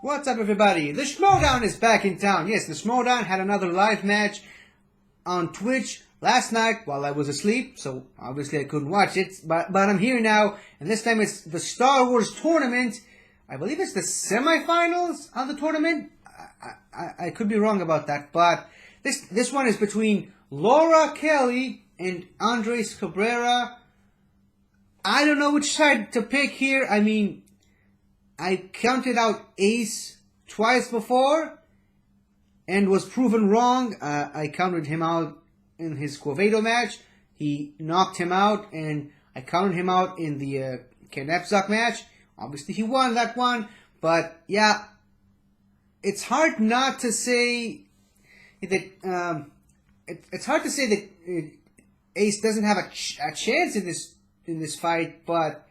What's up, everybody? The Schmoedown is back in town. Yes, the Schmoedown had another live match on Twitch last night while I was asleep, so obviously I couldn't watch it. But I'm here now, and this time it's the Star Wars tournament. I believe it's the semifinals of the tournament. I could be wrong about that, but this one is between Laura Kelly and Andres Cabrera. I don't know which side to pick here. I mean, I counted out Ace twice before and was proven wrong. I counted him out in his Quevedo match. He knocked him out, and I counted him out in the Knepzak match. Obviously, he won that one, but yeah, it's hard not to say that. It's hard to say that Ace doesn't have a chance in this fight, but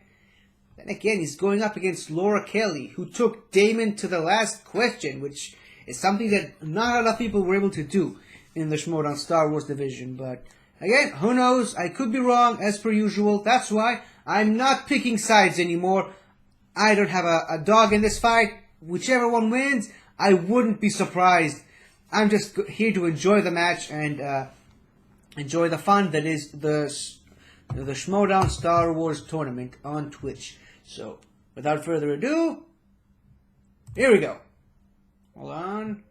then again, he's going up against Laura Kelly, who took Damon to the last question, which is something that not a lot of people were able to do in the Schmoedown Star Wars division. But again, who knows? I could be wrong, as per usual. That's why I'm not picking sides anymore. I don't have a dog in this fight. Whichever one wins, I wouldn't be surprised. I'm just here to enjoy the match and enjoy the fun that is the Schmoedown Star Wars tournament on Twitch. So, without further ado, here we go. Hold on.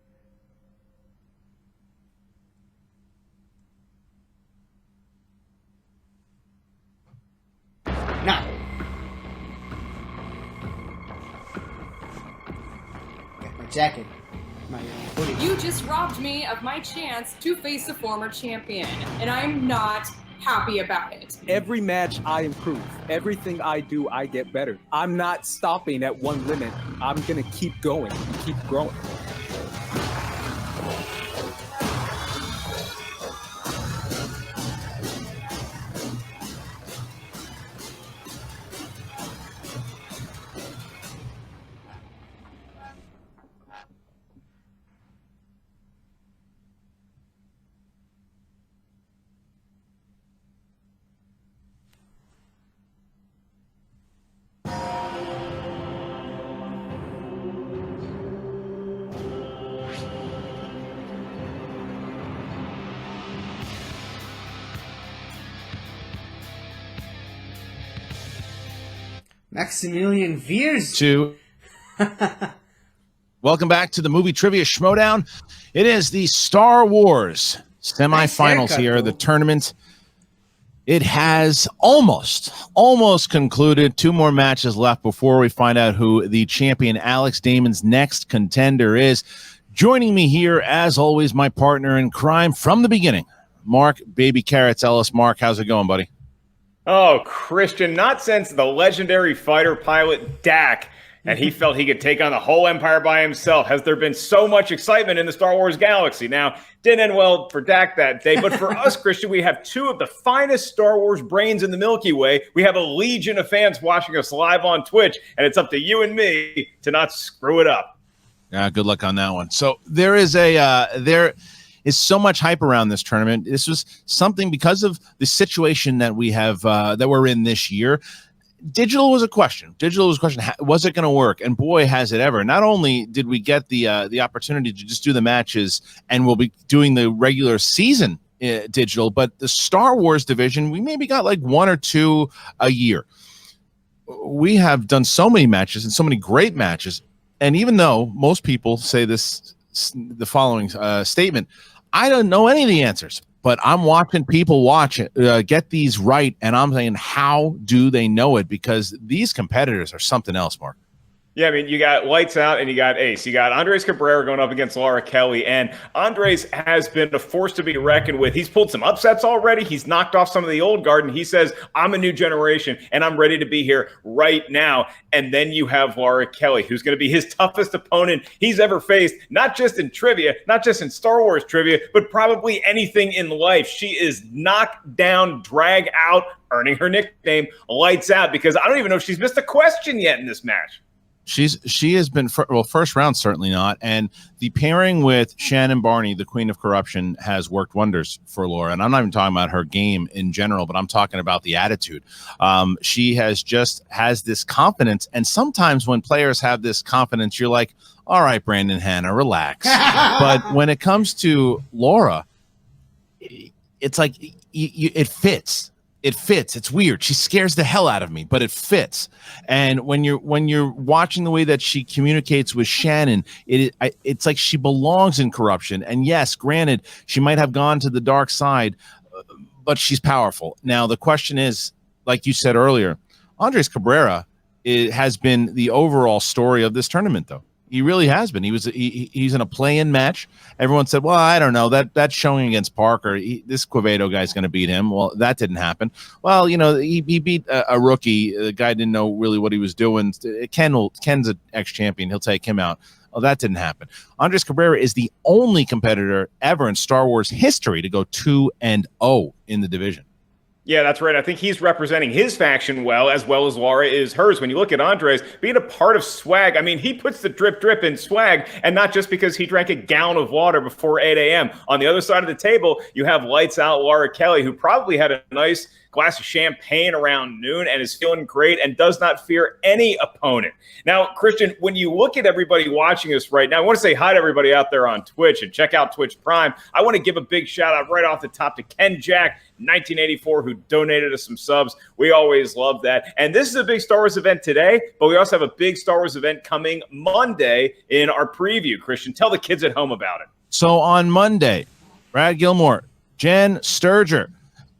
Now. Get my jacket. My hoodie. You just robbed me of my chance to face a former champion, and I'm not happy about it. Every match I improve. Everything I do, I get better. I'm not stopping at one limit. I'm gonna keep going, keep growing. Maximilian Veers. Welcome back to the movie trivia Schmoedown. It is the Star Wars semifinals here, the tournament. It has almost concluded. 2 more matches left before we find out who the champion Alex Damon's next contender is. Joining me here, as always, my partner in crime from the beginning, Mark Baby Carrots Ellis. Mark, how's it going, buddy? Oh, Christian, not since the legendary fighter pilot Dak, and he felt he could take on the whole empire by himself, has there been so much excitement in the Star Wars galaxy. Now, didn't end well for Dak that day, but for us, Christian, we have 2 of the finest Star Wars brains in the Milky Way. We have a legion of fans watching us live on Twitch, and it's up to you and me to not screw it up. Yeah, good luck on that one. So there is is so much hype around this tournament. This was something because of the situation that we have that we're in this year. Digital was a question. Was it going to work? And boy, has it ever. Not only did we get the opportunity to just do the matches, and we'll be doing the regular season digital, but the Star Wars division, we maybe got like 1 or 2 a year. We have done so many matches and so many great matches. And even though most people say the following statement, I don't know any of the answers, but I'm watching people get these right, and I'm saying, how do they know it? Because these competitors are something else, Mark. Yeah, I mean, you got Lights Out and you got Ace. You got Andres Cabrera going up against Laura Kelly, and Andres has been a force to be reckoned with. He's pulled some upsets already. He's knocked off some of the old guard, and he says, I'm a new generation, and I'm ready to be here right now. And then you have Laura Kelly, who's going to be his toughest opponent he's ever faced, not just in trivia, not just in Star Wars trivia, but probably anything in life. She is knocked down, drag out, earning her nickname Lights Out, because I don't even know if she's missed a question yet in this match. She has been first round, certainly not. And the pairing with Shannon Barney, the Queen of Corruption, has worked wonders for Laura. And I'm not even talking about her game in general, but I'm talking about the attitude. She has this confidence. And sometimes when players have this confidence, you're like, all right, Brandon Hanna, relax. But when it comes to Laura, it's like it fits. It fits. It's weird. She scares the hell out of me, but it fits. And when you're watching the way that she communicates with Shannon, it's like she belongs in Corruption. And yes, granted, she might have gone to the dark side, but she's powerful. Now, the question is, like you said earlier, Andres Cabrera has been the overall story of this tournament, though. He really has been. He's in a play-in match. Everyone said, well, I don't know. That's showing against Parker. This Quevedo guy's going to beat him. Well, that didn't happen. Well, he beat a rookie. The guy didn't know really what he was doing. Ken's an ex-champion. He'll take him out. Well, that didn't happen. Andres Cabrera is the only competitor ever in Star Wars history to go 2-0 in the division. Yeah, that's right. I think he's representing his faction well as Laura is hers. When you look at Andres being a part of Swag, I mean, he puts the drip in Swag, and not just because he drank a gallon of water before 8 a.m. On the other side of the table, you have lights out Laura Kelly, who probably had a nice glass of champagne around noon and is feeling great and does not fear any opponent. Now, Christian, when you look at everybody watching us right now, I want to say hi to everybody out there on Twitch and check out Twitch Prime. I want to give a big shout out right off the top to Ken Jack, 1984, who donated us some subs. We always love that. And this is a big Star Wars event today, but we also have a big Star Wars event coming Monday in our preview. Christian, tell the kids at home about it. So on Monday, Brad Gilmore, Jen Sturger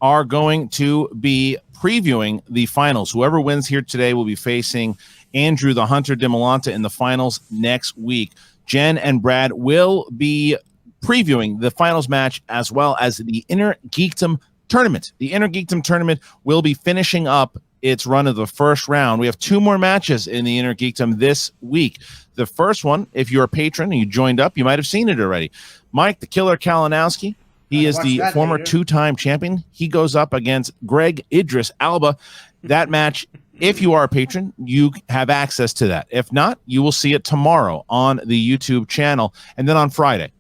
are going to be previewing the finals. Whoever wins here today will be facing Andrew the Hunter DeMolanta in the finals next week. Jen and Brad will be previewing the finals match as well as the Inner Geekdom Tournament. The Inner Geekdom Tournament will be finishing up its run of the first round. We have 2 more matches in the Inner Geekdom this week. The first one, if you're a patron and you joined up, you might have seen it already. Mike the Killer Kalinowski, he is the former 2-time champion. He goes up against Greg Idris Alba. That match, if you are a patron, you have access to that. If not, you will see it tomorrow on the YouTube channel. And then on Friday,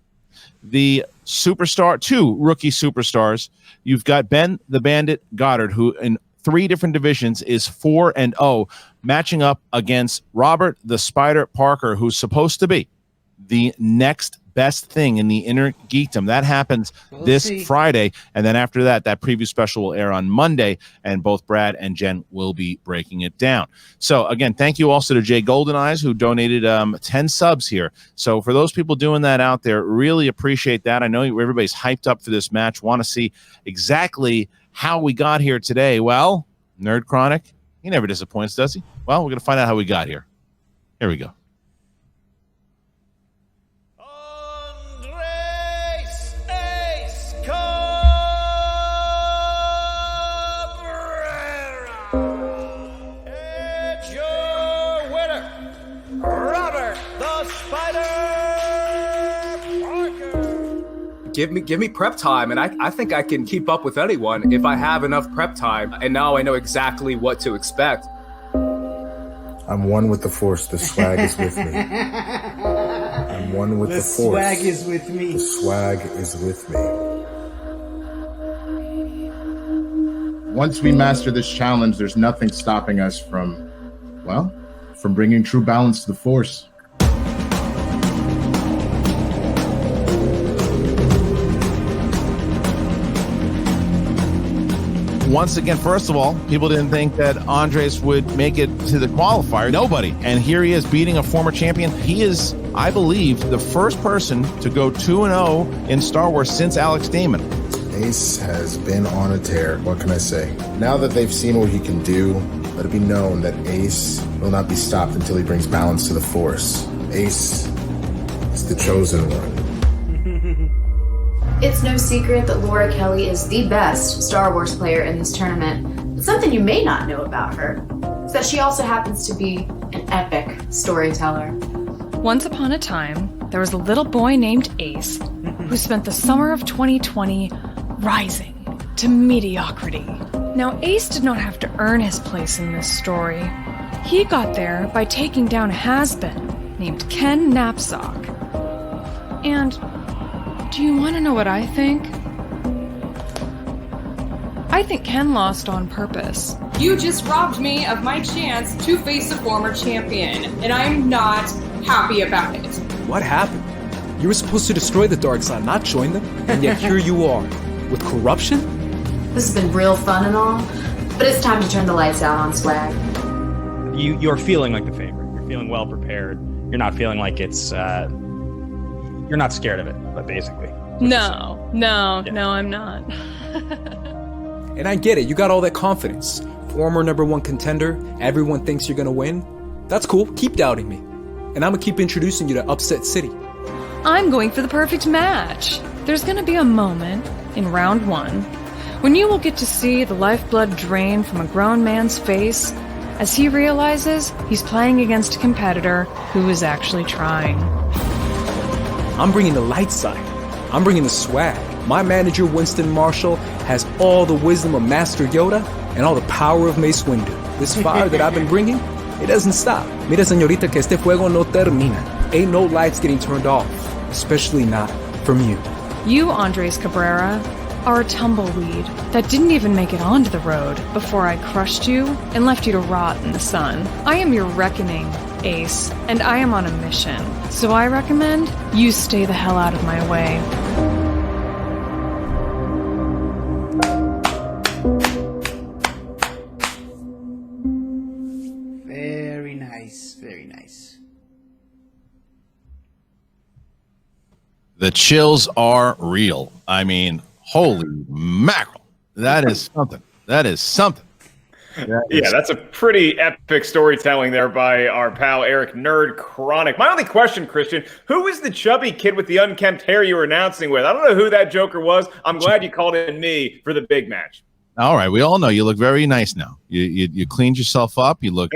the superstar, 2 rookie superstars. You've got Ben the Bandit Goddard, who in 3 different divisions is 4-0, matching up against Robert the Spider Parker, who's supposed to be the next best thing in the Inner Geekdom. That happens this Friday, and then after that preview special will air on Monday, and both Brad and Jen will be breaking it down. So again, thank you also to Jay Goldeneyes, who donated 10 subs here. So for those people doing that out there, really appreciate that. I know everybody's hyped up for this match, want to see exactly how we got here today. Well, Nerd Chronic, he never disappoints, does he? Well, we're going to find out how we got here. Here we go. Give me prep time, and I think I can keep up with anyone if I have enough prep time, and now I know exactly what to expect. I'm one with the Force. The swag is with me. I'm one with the Force. The swag is with me. The swag is with me. Once we master this challenge, there's nothing stopping us from bringing true balance to the Force. Once again, first of all, people didn't think that Andres would make it to the qualifier. Nobody. And here he is beating a former champion. He is, I believe, the first person to go 2-0 in Star Wars since Alex Damon. Ace has been on a tear. What can I say? Now that they've seen what he can do, let it be known that Ace will not be stopped until he brings balance to the Force. Ace is the chosen one. It's no secret that Laura Kelly is the best Star Wars player in this tournament, but something you may not know about her is that she also happens to be an epic storyteller. Once upon a time, there was a little boy named Ace who spent the summer of 2020 rising to mediocrity. Now, Ace did not have to earn his place in this story. He got there by taking down a has-been named Ken Knapsack. And do you want to know what I think? I think Ken lost on purpose. You just robbed me of my chance to face a former champion, and I'm not happy about it. What happened? You were supposed to destroy the dark side, not join them, and yet here you are, with corruption? This has been real fun and all, but it's time to turn the lights out on Swag. You're feeling like the favorite. You're feeling well prepared. You're not feeling like it's you're not scared of it, but basically. No, I'm not. And I get it, you got all that confidence. Former #1 contender, everyone thinks you're gonna win. That's cool, keep doubting me. And I'm gonna keep introducing you to Upset City. I'm going for the perfect match. There's gonna be a moment in round 1 when you will get to see the lifeblood drain from a grown man's face as he realizes he's playing against a competitor who is actually trying. I'm bringing the light side. I'm bringing the swag. My manager, Winston Marshall, has all the wisdom of Master Yoda and all the power of Mace Windu. This fire that I've been bringing, it doesn't stop. Mira, señorita, que este fuego no termina. Ain't no lights getting turned off, especially not from you. You, Andres Cabrera, are a tumbleweed that didn't even make it onto the road before I crushed you and left you to rot in the sun. I am your reckoning, Ace, and I am on a mission. So I recommend you stay the hell out of my way. Very nice, very nice. The chills are real. I mean, holy mackerel. That is something. That is something. Yeah, that's a pretty epic storytelling there by our pal Eric Nerd Chronic. My only question, Christian, who is the chubby kid with the unkempt hair you were announcing with? I don't know who that joker was. I'm glad you called in me for the big match. All right, we all know you look very nice now. You cleaned yourself up. You look.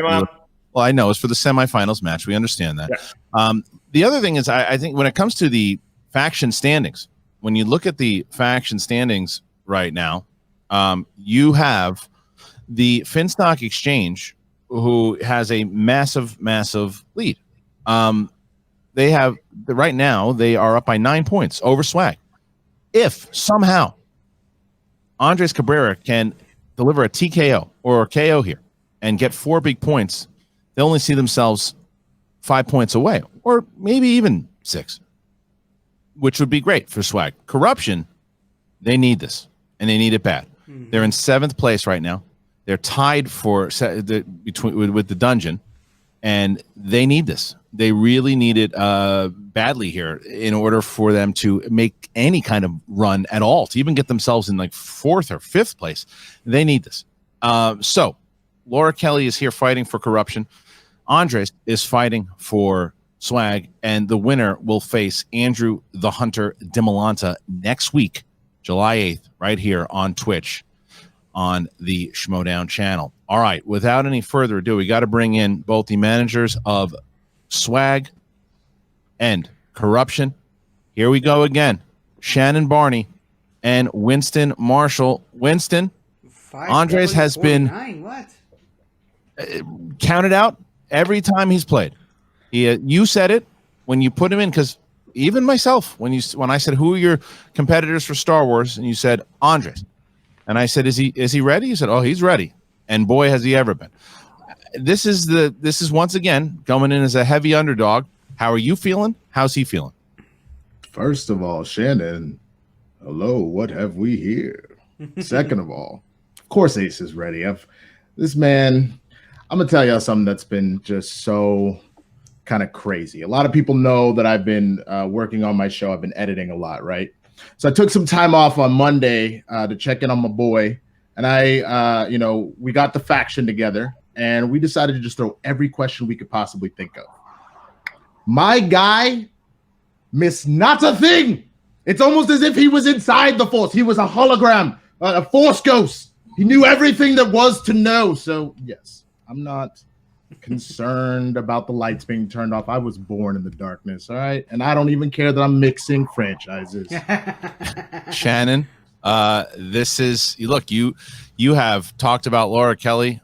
Well, I know it's for the semifinals match. We understand that. Yeah. The other thing is, I think when it comes to the faction standings, when you look at the faction standings right now, you have the Finstock Exchange, who has a massive lead. They have right now they are up by 9 points over Swag. If somehow Andres Cabrera can deliver a TKO or a KO here and get 4 big points, they'll only see themselves 5 points away, or maybe even 6, which would be great for Swag. Corruption, they need this, and they need it bad. They're in 7th place right now. They're tied for with the dungeon, and they need this. They really need it badly here in order for them to make any kind of run at all, to even get themselves in like 4th or 5th place. They need this. So Laura Kelly is here fighting for Corruption. Andres is fighting for Swag, and the winner will face Andrew the Hunter Dimolanta next week, July 8th, right here on Twitch on the Schmoedown channel. All right, without any further ado, we got to bring in both the managers of Swag and Corruption. Here we go again. Shannon Barney and Winston Marshall. Winston, Andres has been counted out every time he's played. You said it when you put him in, because even myself, when I said who are your competitors for Star Wars, and you said Andres, and I said is he ready? You said, oh, he's ready, and boy has he ever been. This is once again coming in as a heavy underdog. How are you feeling? How's he feeling? First of all, Shannon, hello, what have we here? Second of all, of course Ace is ready. This man, I'm gonna tell y'all something that's been just so kind of crazy. A lot of people know that I've been working on my show. I've been editing a lot, right? So I took some time off on Monday to check in on my boy, and we got the faction together, and we decided to just throw every question we could possibly think of. My guy missed not a thing. It's almost as if he was inside the Force. He was a hologram, a Force ghost. He knew everything there was to know. So yes, I'm not concerned about the lights being turned off. I was born in the darkness, all right? And I don't even care that I'm mixing franchises. Shannon, this is, look, you have talked about Laura Kelly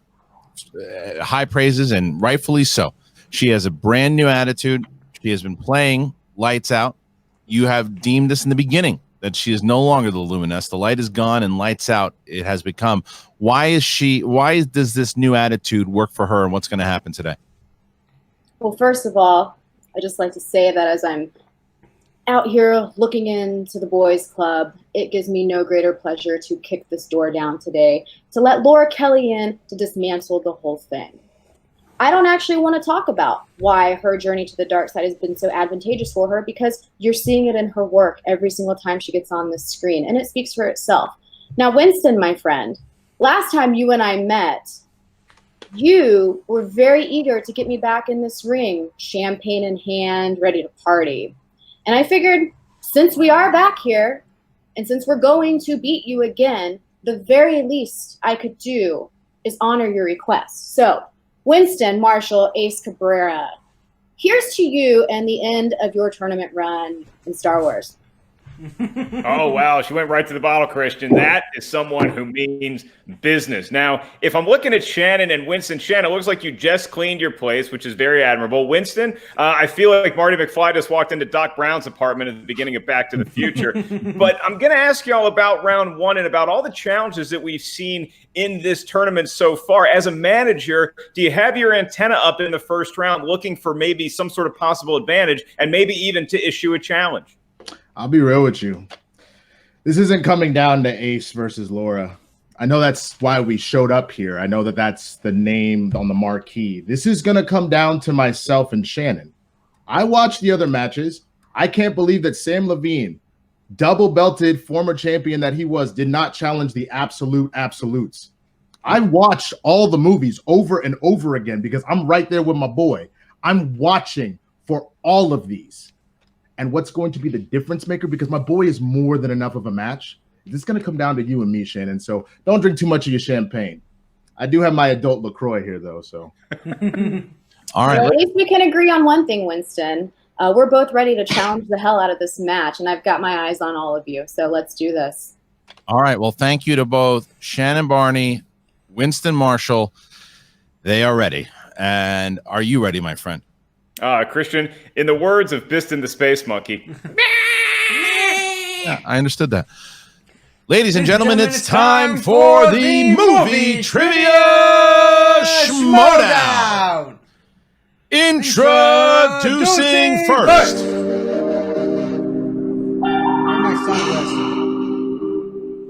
high praises, and rightfully so. She has a brand new attitude. She has been playing lights out. You have deemed this in the beginning that she is no longer the Luminess. The light is gone and lights out it has become. Why does this new attitude work for her, and what's going to happen today? Well, first of all, I just like to say that as I'm out here looking into the boys club, it gives me no greater pleasure to kick this door down today, to let Laura Kelly in to dismantle the whole thing. I don't actually want to talk about why her journey to the dark side has been so advantageous for her, because you're seeing it in her work every single time she gets on this screen, and it speaks for itself. Now, Winston, my friend, last time you and I met, you were very eager to get me back in this ring, champagne in hand, ready to party. And I figured, since we are back here, and since we're going to beat you again, the very least I could do is honor your request. So, Winston, Marshall, Ace Cabrera, here's to you and the end of your tournament run in Star Wars. Oh, wow. She went right to the bottle, Christian. That is someone who means business. Now, if I'm looking at Shannon and Winston, Shannon, it looks like you just cleaned your place, which is very admirable. Winston, I feel like Marty McFly just walked into Doc Brown's apartment at the beginning of Back to the Future. But I'm going to ask you all about round one and about all the challenges that we've seen in this tournament so far. As a manager, do you have your antenna up in the first round looking for maybe some sort of possible advantage and maybe even to issue a challenge? I'll be real with you. This isn't coming down to Ace versus Laura. I know that's why we showed up here. I know that that's the name on the marquee. This is going to come down to myself and Shannon. I watched the other matches. I can't believe that Sam Levine, double-belted former champion that he was, did not challenge the absolutes. I watched all the movies over and over again because I'm right there with my boy. I'm watching for all of these. And what's going to be the difference maker, because my boy is more than enough of a match. This is going to come down to you and me, Shannon. So don't drink too much of your champagne. I do have my adult LaCroix here, though. So, all right. Well, at least we can agree on one thing, Winston. We're both ready to challenge the hell out of this match, and I've got my eyes on all of you. So let's do this. All right. Well, thank you to both Shannon Barney, Winston Marshall. They are ready. And are you ready, my friend? Christian, in the words of Biston the Space Monkey. Yeah, I understood that. Ladies and gentlemen, it's time for the movie trivia Schmoedown. Introducing first. My sunglasses.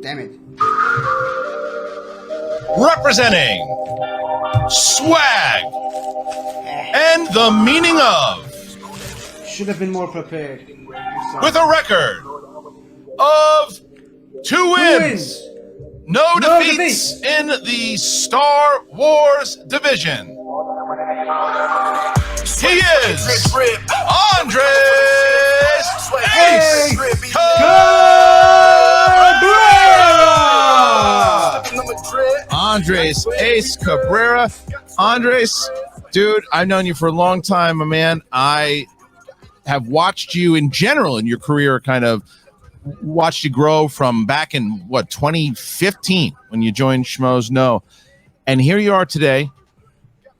Damn it. Representing swag and the meaning of, Should have been more prepared. with a record of 2 wins, no defeats in the Star Wars division. He is Andres Ace Cabrera. Andres Ace Cabrera. Andres, dude, I've known you for a long time, my man. I have watched you in general in your career, kind of watched you grow from back in, 2015 when you joined Schmoes No. And here you are today,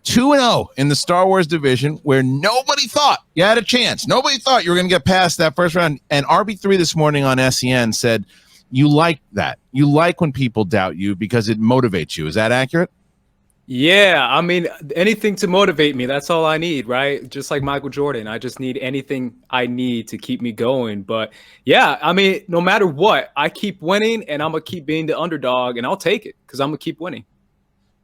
2-0 in the Star Wars division, where nobody thought you had a chance. Nobody thought you were going to get past that first round. And RB3 this morning on SEN said you like that. You like when people doubt you because it motivates you. Is that accurate? Yeah, I mean, anything to motivate me. That's all I need, right? Just like Michael Jordan. I just need anything I need to keep me going. But yeah, I mean, no matter what, I keep winning and I'm going to keep being the underdog and I'll take it because I'm going to keep winning.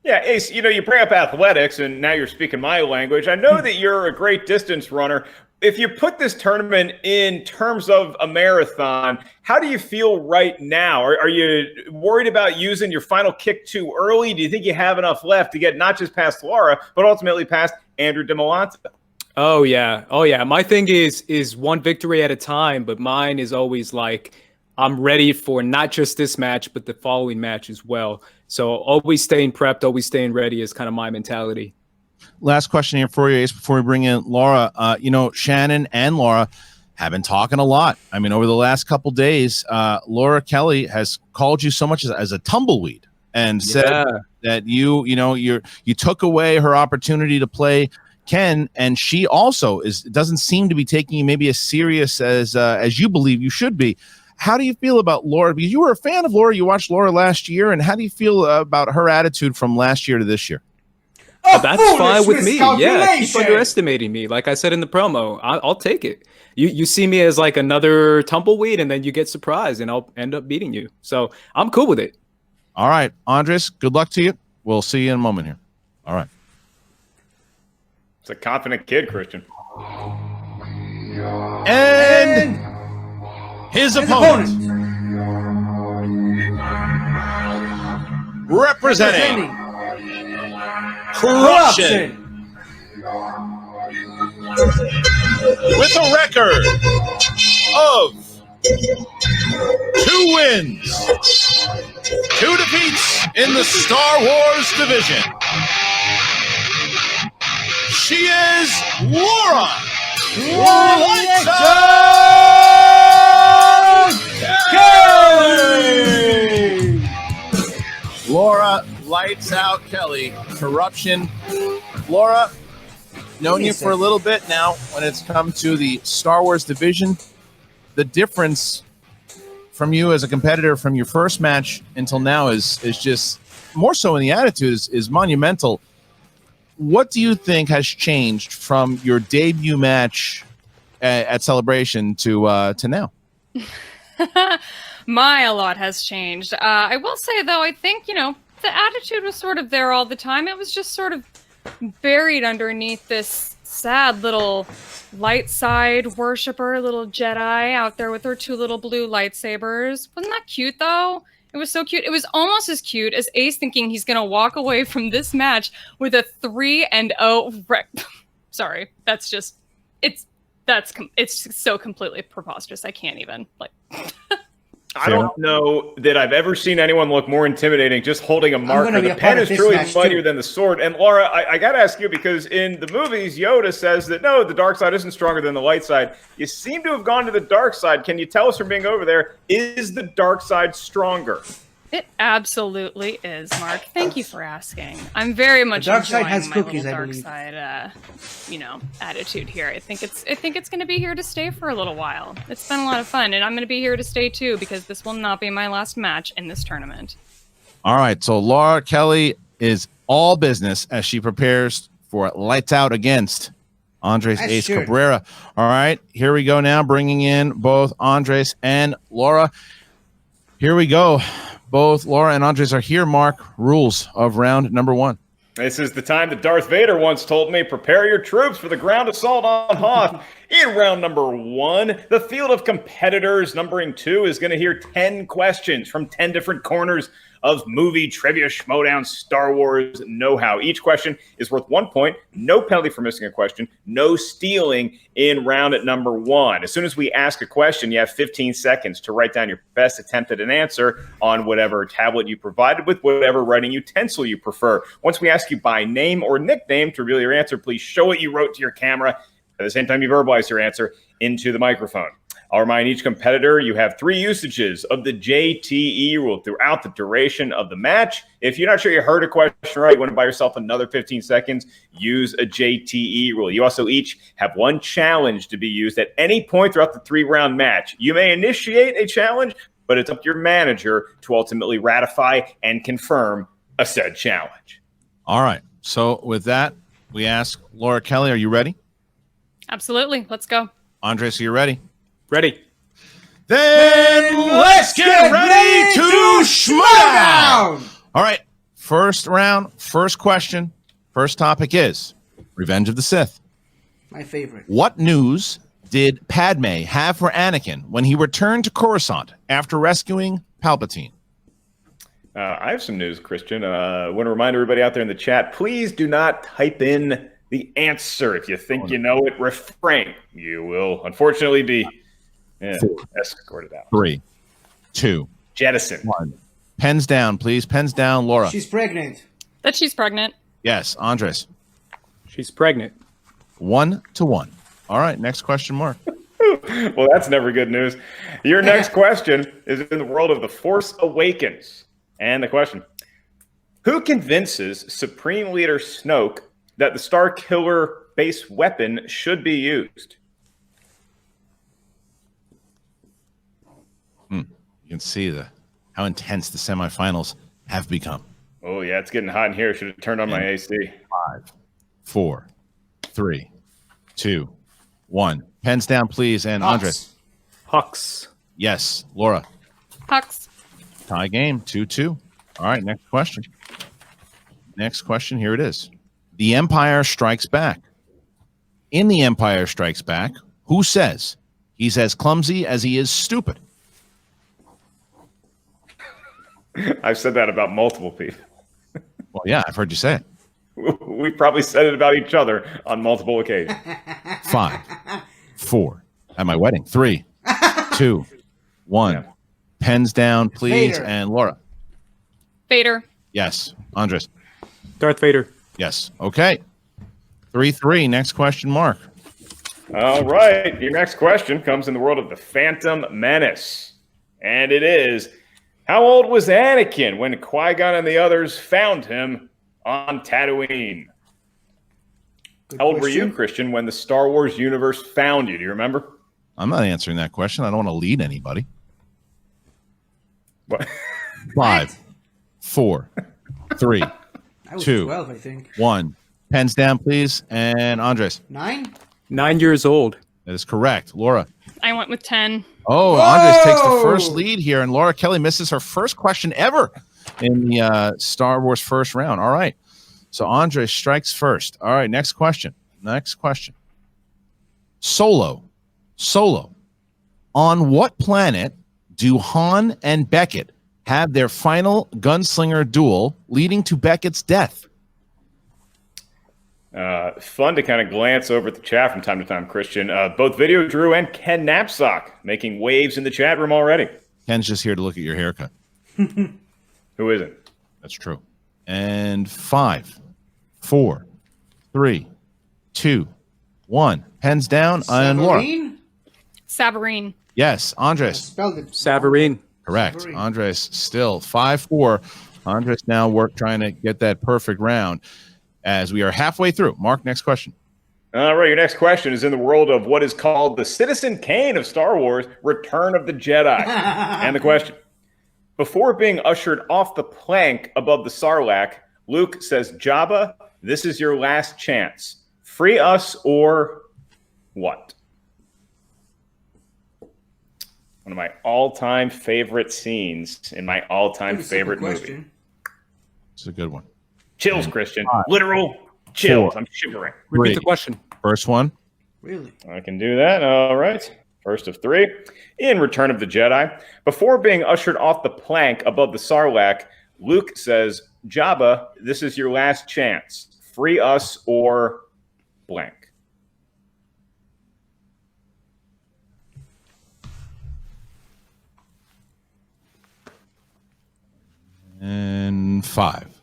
Yeah, Ace, you bring up athletics, and now you're speaking my language. I know that you're a great distance runner. If you put this tournament in terms of a marathon, how do you feel right now? Are you worried about using your final kick too early? Do you think you have enough left to get not just past Laura, but ultimately past Andrew DeMolanta? Oh, yeah. My thing is one victory at a time, but mine is always like, I'm ready for not just this match, but the following match as well. So always staying prepped, always staying ready is kind of my mentality. Last question here for you, Ace, before we bring in Laura. Shannon and Laura have been talking a lot. I mean, over the last couple days, Laura Kelly has called you so much as a tumbleweed. and said that you took away her opportunity to play Ken, and she also doesn't seem to be taking you maybe as serious as you believe you should be. How do you feel about Laura? Because you were a fan of Laura, you watched Laura last year, and how do you feel about her attitude from last year to this year? That's fine with me. Yeah, keep underestimating me. Like I said in the promo, I'll take it. You see me as like another tumbleweed, and then you get surprised, and I'll end up beating you. So I'm cool with it. All right, Andres, good luck to you. We'll see you in a moment here. All right. It's a confident kid, Christian. And his opponent. Representing Corruption. With a record of 2 wins, 2 defeats in the Star Wars division. She is Laura. Lights Out Kelly. Laura Lights Out Kelly. Corruption. Laura, known you for a little bit now when it's come to the Star Wars division. The difference from you as a competitor from your first match until now is just more so in the attitude is monumental. What do you think has changed from your debut match at Celebration to now? A lot has changed. I will say, though, I think, the attitude was sort of there all the time. It was just sort of buried underneath this sad little light side worshiper, little Jedi out there with her 2 little blue lightsabers. Wasn't that cute, though? It was so cute. It was almost as cute as Ace thinking he's going to walk away from this match with a 3-0 Sorry, that's just, it's so completely preposterous. I can't even, I don't know that I've ever seen anyone look more intimidating just holding a marker. The pen is truly mightier than the sword. And Laura, I got to ask you, because in the movies, Yoda says that, no, the dark side isn't stronger than the light side. You seem to have gone to the dark side. Can you tell us from being over there, is the dark side stronger? It absolutely is, Mark. Thank you for asking. I'm very much dark side enjoying has my cookies, little I dark believe. side, attitude here. I think it's going to be here to stay for a little while. It's been a lot of fun, and I'm going to be here to stay too, because this will not be my last match in this tournament. All right, so Laura Kelly is all business as she prepares for Lights Out against Andres Ace Cabrera. All right, here we go now, bringing in both Andres and Laura. Here we go. Both Laura and Andres are here. Mark, rules of round number 1. This is the time that Darth Vader once told me, prepare your troops for the ground assault on Hoth. In round number 1, the field of competitors, numbering 2, is going to hear 10 questions from 10 different corners of movie trivia, Schmoedown, Star Wars know-how. Each question is worth 1 point, no penalty for missing a question, no stealing in round at number 1. As soon as we ask a question, you have 15 seconds to write down your best attempt at an answer on whatever tablet you provided with whatever writing utensil you prefer. Once we ask you by name or nickname to reveal your answer, please show what you wrote to your camera. At the same time, you verbalize your answer into the microphone. I'll remind each competitor you have 3 usages of the JTE rule throughout the duration of the match. If you're not sure you heard a question right, you want to buy yourself another 15 seconds, use a JTE rule. You also each have 1 challenge to be used at any point throughout the 3-round match. You may initiate a challenge, but it's up to your manager to ultimately ratify and confirm a said challenge. All right, so with that, we ask Laura Kelly, are you ready? Absolutely. Let's go. Andres, are you ready? Ready. Then let's get ready to Schmoedown! All right, first round, first question, first topic is Revenge of the Sith. My favorite. What news did Padme have for Anakin when he returned to Coruscant after rescuing Palpatine? I have some news, Christian. I want to remind everybody out there in the chat, please do not type in the answer. If you think you know it, refrain. You will unfortunately be escorted out. 3, 2, jettison. 1. Pens down, please. Pens down, Laura. She's pregnant. That she's pregnant. Yes, Andres. She's pregnant. 1-1. All right, next question, Mark. Well, that's never good news. Your next question is in the world of The Force Awakens. And the question, Who convinces Supreme Leader Snoke that the Star Killer base weapon should be used? You can see how intense the semifinals have become. Oh, yeah, it's getting hot in here. Should have turned on my AC. 5, 4, 3, 2, 1. Pens down, please. And Andres. Hux. Yes. Laura. Hux. Tie game, 2-2. All right, next question. Next question, here it is. The Empire Strikes Back. In The Empire Strikes Back, who says he's as clumsy as he is stupid? I've said that about multiple people. Well, yeah, I've heard you say it. We've probably said it about each other on multiple occasions. 5, 4, at my wedding. 3, 2, 1. Yeah. Pens down, please. Vader. And Laura. Vader. Yes. Andres. Darth Vader. Yes. Okay. 3-3. Next question, Mark. All right. Your next question comes in the world of the Phantom Menace. And it is, how old was Anakin when Qui-Gon and the others found him on Tatooine? Good How old were you, question. Christian, when the Star Wars universe found you? Do you remember? I'm not answering that question. I don't want to lead anybody. What? 5, 4, 3, I was 2, 12, I think. 1. Pens down, please. And Andres. 9? 9 years old. That is correct. Laura. I went with 10. Oh, Whoa! Andres takes the first lead here, and Laura Kelly misses her first question ever in the Star Wars first round. All right. So Andres strikes first. All right, next question. Next question. Solo. On what planet do Han and Beckett have their final gunslinger duel leading to Beckett's death? Fun to kind of glance over at the chat from time to time, Christian. Both Video Drew and Ken Knapsack making waves in the chat room already. Ken's just here to look at your haircut. Who isn't? That's true. And 5, 4, 3, 2, 1. Pens down. And Laura. Savareen? Savareen. Yes. I Andres. spelled it. Savareen. Correct. Savareen. Andres still 5-4. Andres now trying to get that perfect round as we are halfway through. Mark, next question. All right, your next question is in the world of what is called the Citizen Kane of Star Wars, Return of the Jedi. And the question, before being ushered off the plank above the Sarlacc, Luke says, Jabba, this is your last chance. Free us or what? One of my all-time favorite scenes in my all-time Pretty simple favorite movie. question. It's a good one. Chills, Christian. Literal chills. I'm shivering. Repeat 3. the question. First one. Really? I can do that. All right. First of 3. In Return of the Jedi, before being ushered off the plank above the Sarlacc, Luke says, Jabba, this is your last chance. Free us or blank. And 5,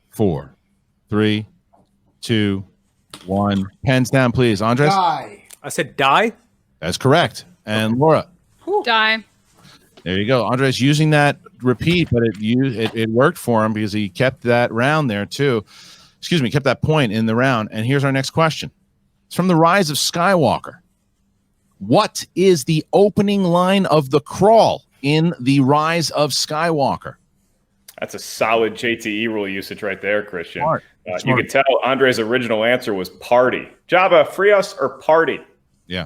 4, 3, 2, 1. Pens down, please. Andres. Die. I said die. That's correct. And Laura. Die. There you go. Andres using that repeat, but it worked for him because he kept that round there too. Excuse me, kept that point in the round. And here's our next question. It's from The Rise of Skywalker. What is the opening line of the crawl in The Rise of Skywalker? That's a solid JTE rule usage right there, Christian. Smart. You Smart. can tell Andre's original answer was party. Jabba, free us or party? Yeah.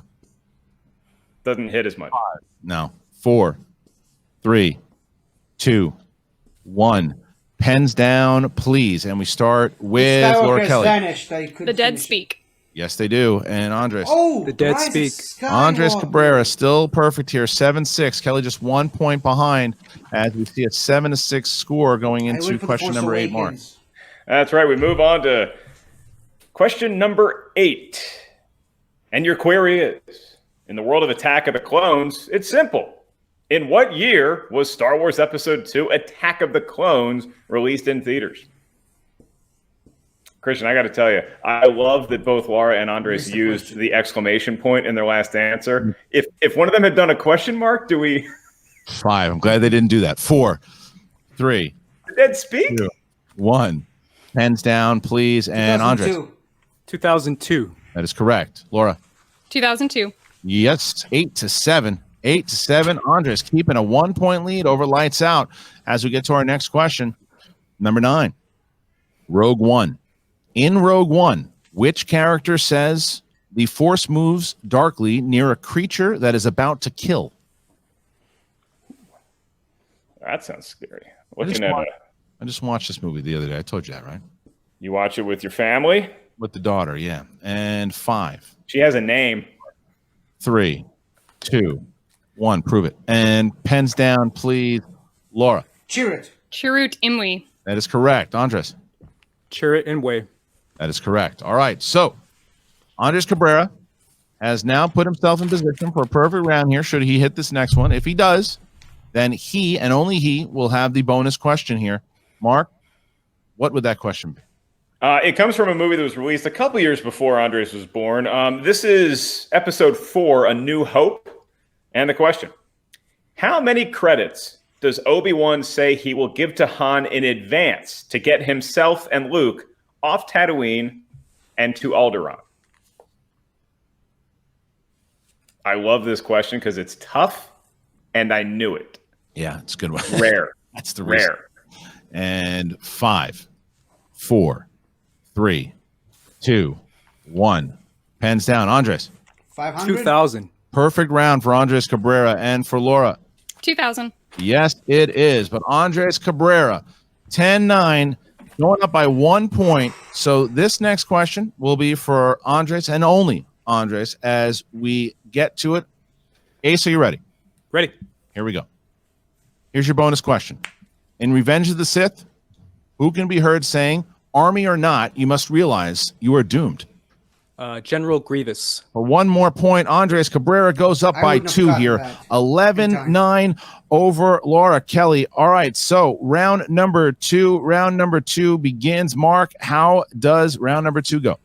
Doesn't hit as much. No. 4, 3, 2, 1. Pens down, please. And we start with Laura Skywalker's Kelly. vanished. I couldn't The dead finish. speak. Yes, they do. And Andres. Oh, The dead Rise of speak. Skywalker. Andres Cabrera still perfect here. 7-6. Kelly just 1 point behind as we see a 7-6 score going I into went for the question Force number 8, Mark. Awakens. That's right. We move on to question number 8. And your query is, in the world of Attack of the Clones, it's simple. In what year was Star Wars Episode 2 Attack of the Clones released in theaters? Christian, I got to tell you, I love that both Laura and Andres Missed the used question. the exclamation point in their last answer. If one of them had done a question mark, do we 5. I'm glad they didn't do that. 4, 3, dead speak? 2, 1. Pens down, please. And Andres. 2002. 2002. That is correct. Laura. 2002. Yes, 8-7. 8-7. Andres keeping a 1-point lead over Lights Out. As we get to our next question, number 9. Rogue One. In Rogue One, which character says the Force moves darkly near a creature that is about to kill? That sounds scary. I just watched this movie the other day. I told you that, right? You watch it with your family? With the daughter, yeah. And 5. She has a name. 3, 2, 1. Prove it. And pens down, please. Laura. Chirrut. Chirrut Imwe. That is correct. Andres. Chirrut Imwe. That is correct. All right. So Andres Cabrera has now put himself in position for a perfect round here. Should he hit this next one? If he does, then he and only he will have the bonus question here. Mark, what would that question be? It comes from a movie that was released a couple years before Andres was born. This is episode 4, A New Hope. And the question, how many credits does Obi-Wan say he will give to Han in advance to get himself and Luke off Tatooine and to Alderaan? I love this question because it's tough, and I knew it. Yeah, it's a good one. Rare. That's the reason. Rare. And 5, 4, 3, 2, 1. Pens down. Andres. 500. 2000. Perfect round for Andres Cabrera and for Laura. 2000. Yes, it is. But Andres Cabrera, 10-9, going up by 1 point. So this next question will be for Andres and only Andres as we get to it. Ace, are you ready? Ready. Here we go. Here's your bonus question. In Revenge of the Sith, who can be heard saying, "Army or not, you must realize you are doomed"? General Grievous. For 1 more point, Andres Cabrera goes up I by wouldn't have 2 gotten here. that. 11-9 over Laura Kelly. All right, so round number 2. Round number 2 begins. Mark, how does round number 2 go?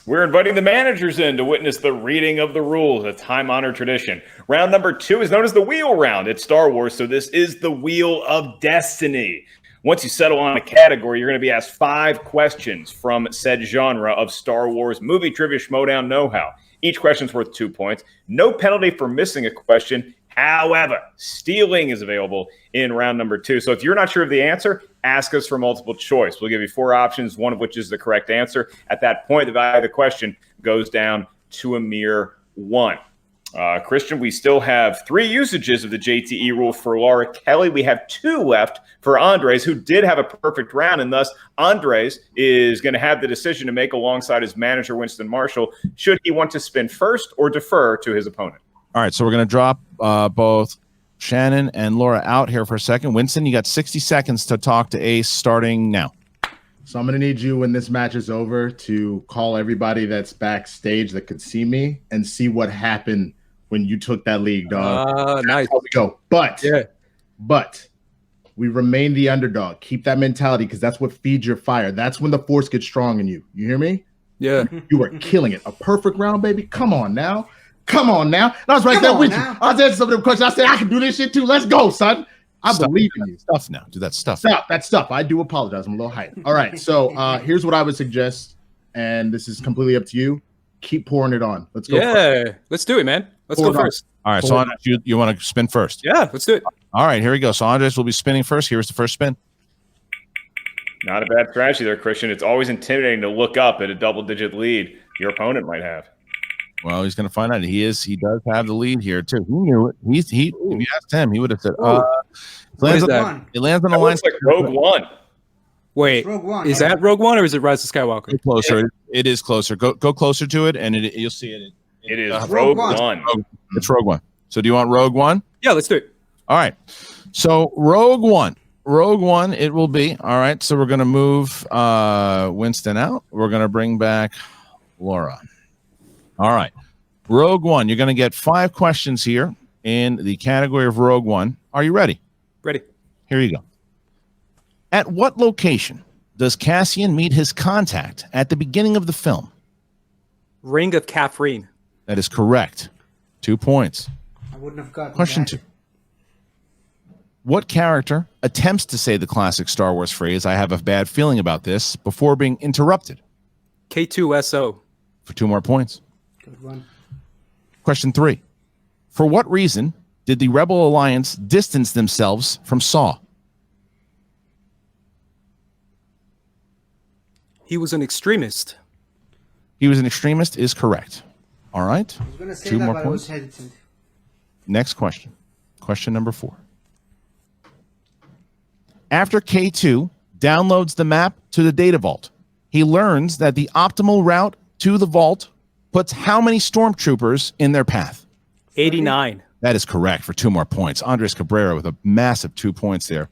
We're inviting the managers in to witness the reading of the rules, a time-honored tradition. Round number 2 is known as the Wheel Round at Star Wars, so this is the Wheel of Destiny. Once you settle on a category, you're going to be asked 5 questions from said genre of Star Wars movie trivia Schmoedown know-how. Each question's worth 2 points. No penalty for missing a question. However, stealing is available in round number 2. So if you're not sure of the answer, ask us for multiple choice. We'll give you 4 options, one of which is the correct answer. At that point, the value of the question goes down to a mere 1. Christian, we still have 3 usages of the JTE rule for Laura Kelly. We have 2 left for Andres, who did have a perfect round, and thus Andres is going to have the decision to make alongside his manager, Winston Marshall, should he want to spin first or defer to his opponent. All right, so we're going to drop both Shannon and Laura out here for a second. Winston, you got 60 seconds to talk to Ace starting now. So I'm going to need you when this match is over to call everybody that's backstage that could see me and see what happened when you took that league, dog. Nice. How we go. But we remain the underdog. Keep that mentality because that's what feeds your fire. That's when the force gets strong in you. You hear me? Yeah. You are killing it. A perfect round, baby. Come on now. Come on now. And I was right Come there on with now. you. I was answering some of them questions. I said, I can do this shit too. Let's go, son. I believe in you. Stuff now. Do that stuff. Stop. That stuff. I do apologize. I'm a little hyped. All right. So here's what I would suggest, and this is completely up to you. Keep pouring it on. Let's go. Yeah. Let's do it, man. Let's Pour go it on. first. All right, so Andres, you want to spin first? Yeah, let's do it. All right, here we go. So Andres will be spinning first. Here's the first spin. Not a bad strategy there, Christian. It's always intimidating to look up at a double-digit lead your opponent might have. Well, he's going to find out. He does have the lead here too. He knew it. If you asked him, he would have said, it lands on the line. Looks like Rogue One. Wait, Rogue One, is yeah. that Rogue One or is it Rise of Skywalker? It's closer. It is closer. Go closer to it, and you'll see it. It is Rogue Rogue One. One. It's Rogue One. So do you want Rogue One? Yeah, let's do it. All right. So Rogue One it will be. All right. So we're going to move Winston out. We're going to bring back Laura. All right. Rogue One. You're going to get 5 questions here in the category of Rogue One. Are you ready? Ready. Here you go. At what location does Cassian meet his contact at the beginning of the film? Ring of Catherine. That is correct. 2 points. I wouldn't have gotten Question that. 2. What character attempts to say the classic Star Wars phrase, "I have a bad feeling about this," before being interrupted? K2SO. For 2 more points. Good one. Question 3. For what reason did the Rebel Alliance distance themselves from Saw? He was an extremist. He was an extremist is correct. All right. I was going to say 2 that, more but I was points. hesitant. Next question. Question number 4. After K2 downloads the map to the data vault, he learns that the optimal route to the vault puts how many stormtroopers in their path? 89. That is correct for 2 more points. Andres Cabrera with a massive 2 points there.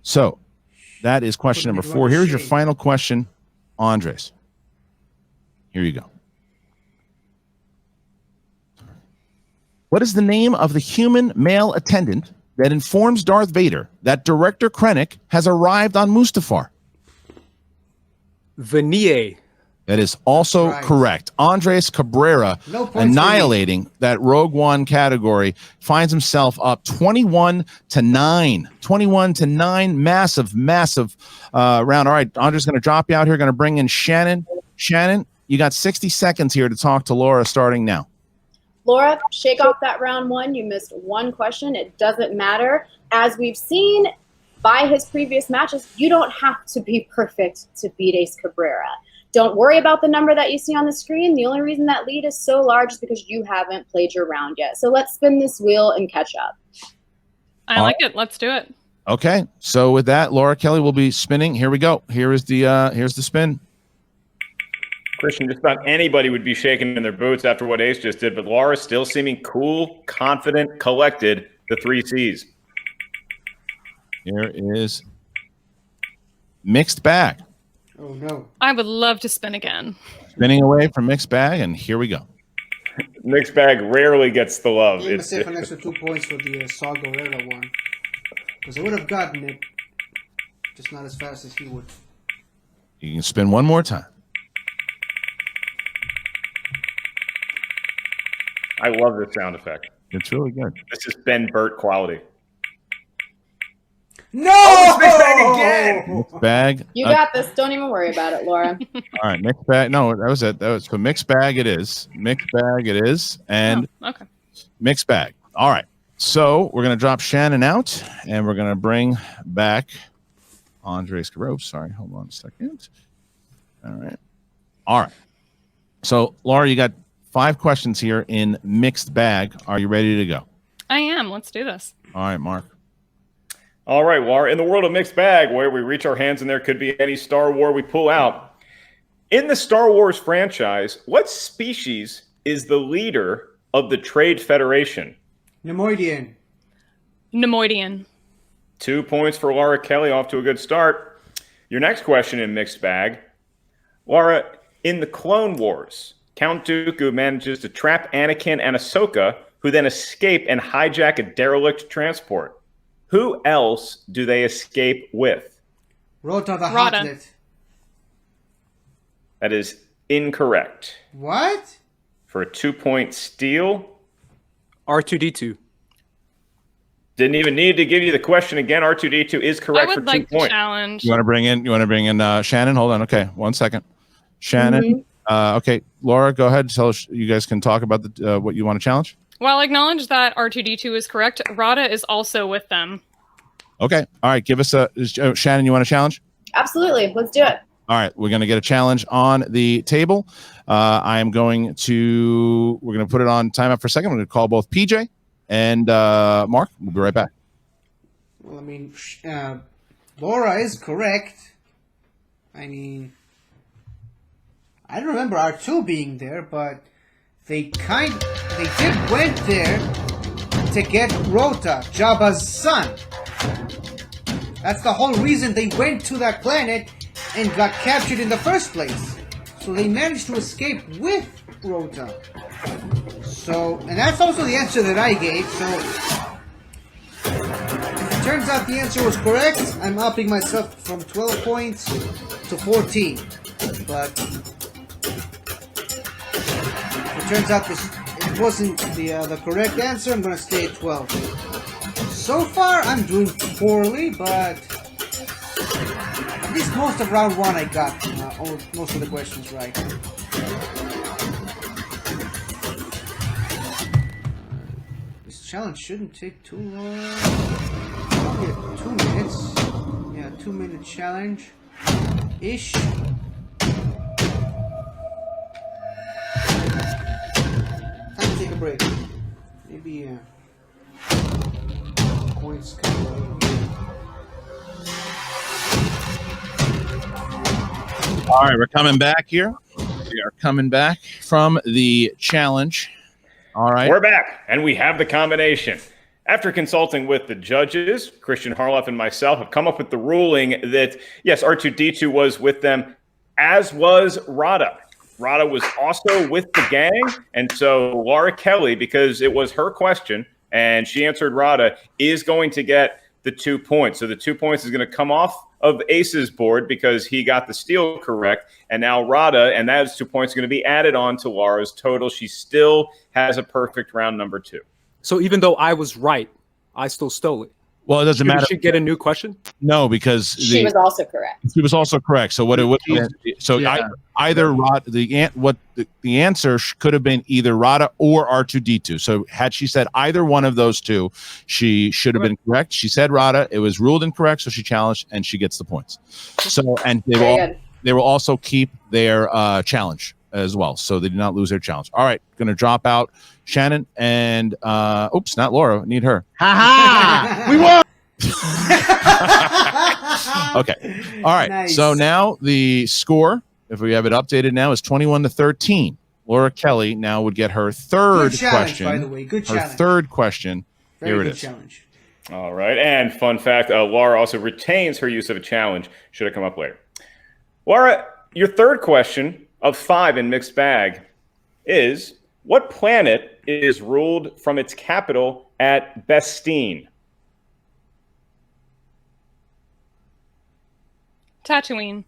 So that is question number 4. Here's your final question, Andres. Here you go. What is the name of the human male attendant that informs Darth Vader that Director Krennic has arrived on Mustafar? Vanier. That is also correct. Andres Cabrera, No points annihilating that Rogue One category, finds himself up 21-9. 21-9. Massive round. All right, Andres going to drop you out here. Going to bring in Shannon. Shannon, you got 60 seconds here to talk to Laura starting now. Laura, shake off that round 1. You missed 1 question. It doesn't matter. As we've seen by his previous matches, you don't have to be perfect to beat Ace Cabrera. Don't worry about the number that you see on the screen. The only reason that lead is so large is because you haven't played your round yet. So let's spin this wheel and catch up. I like it. Let's do it. Okay, so with that, Laura Kelly will be spinning. Here we go. Here's the spin. Christian, just about anybody would be shaking in their boots after what Ace just did, but Laura still seeming cool, confident, collected. The 3 C's. Here is mixed bag. Oh, no. I would love to spin again. Spinning away from mixed bag, and here we go. Mixed bag rarely gets the love. Give myself an extra 2 points for the Saw Guerrero one. Because I would have gotten it, just not as fast as he would. You can spin one more time. I love this sound effect. It's really good. This is Ben Burt quality. No! Oh, it's mixed bag again! Mixed bag. You got this. Don't even worry about it, Laura. All right, mixed bag. No, that was it. That was for mixed bag. It is mixed bag. It is, and okay. Mixed bag. All right. So we're gonna drop Shannon out, and we're gonna bring back Andres Cabrera. Sorry, hold on a second. All right. All right. So Laura, you got 5 questions here in mixed bag. Are you ready to go? I am. Let's do this. All right, Mark. All right, well, in the world of mixed bag, where we reach our hands in there could be any Star Wars we pull out. In the Star Wars franchise, what species is the leader of the Trade Federation? Nemoidian. Nemoidian. 2 points for Laura Kelly, off to a good start. Your next question in mixed bag. Laura, in the Clone Wars, Count Dooku manages to trap Anakin and Ahsoka, who then escape and hijack a derelict transport. Who else do they escape with? Rota the Rota. Hotlet. That is incorrect. What? For a 2-point steal. R2D2. Didn't even need to give you the question again. R2D2 is correct I for would 2 like to points. challenge. You want to bring in Shannon? Hold on. Okay, 1 second. Shannon. Okay, Laura, go ahead. Tell us. You guys can talk about the what you want to challenge. While I acknowledge that R2D2 is correct, Rada is also with them. Okay. All right. Give us Shannon. You want to challenge? Absolutely. Let's do it. All right. We're going to get a challenge on the table. We're going to put it on timeout for a second. We're going to call both PJ and Mark. We'll be right back. Well, I mean, Laura is correct. I mean, I don't remember R2 being there, but they did went there to get Rota, Jabba's son. That's the whole reason they went to that planet and got captured in the first place. So they managed to escape with Rota. So, and that's also the answer that I gave. So, if it turns out the answer was correct, I'm upping myself from 12 points to 14. But if it turns out it wasn't the correct answer, I'm going to stay at 12. So far, I'm doing poorly, but at least most of round one I got most of the questions right. This challenge shouldn't take too long. Probably 2 minutes. Yeah, 2-minute challenge. Ish. Time to take a break. Maybe points come right here. All right, we're coming back here. We are coming back from the challenge. All right. We're back, and we have the combination. After consulting with the judges, Christian Harloff and myself have come up with the ruling that, yes, R2-D2 was with them, as was Rada. Rada was also with the gang, and so Laura Kelly, because it was her question, and she answered Rada, is going to get the 2 points. So the 2 points is going to come off of Ace's board because he got the steal correct, and now Rada, and those 2 points are going to be added on to Laura's total. She still has a perfect round number 2. So even though I was right, I still stole it. Well, it doesn't matter. Should she get a new question? No, because She was also correct. She was also correct. So what it would be, so either Rada, the answer could have been either Rada or R2-D2. So had she said either one of those two, she should have been correct. She said Rada. It was ruled incorrect, so she challenged and she gets the points. So and they will also keep their challenge as well. So they did not lose their challenge. All right, going to drop out Shannon and oops, not Laura. Need her. We won. Okay. All right. Nice. So now the score, if we have it updated now, is 21-13. Laura Kelly now would get her third Good challenge, question. by the way. Good her challenge. third question. Very Here it good is. challenge. All right, and fun fact, Laura also retains her use of a challenge. Should have come up later. Laura, your third question of 5 in mixed bag is, what planet is ruled from its capital at Bestine? Tatooine.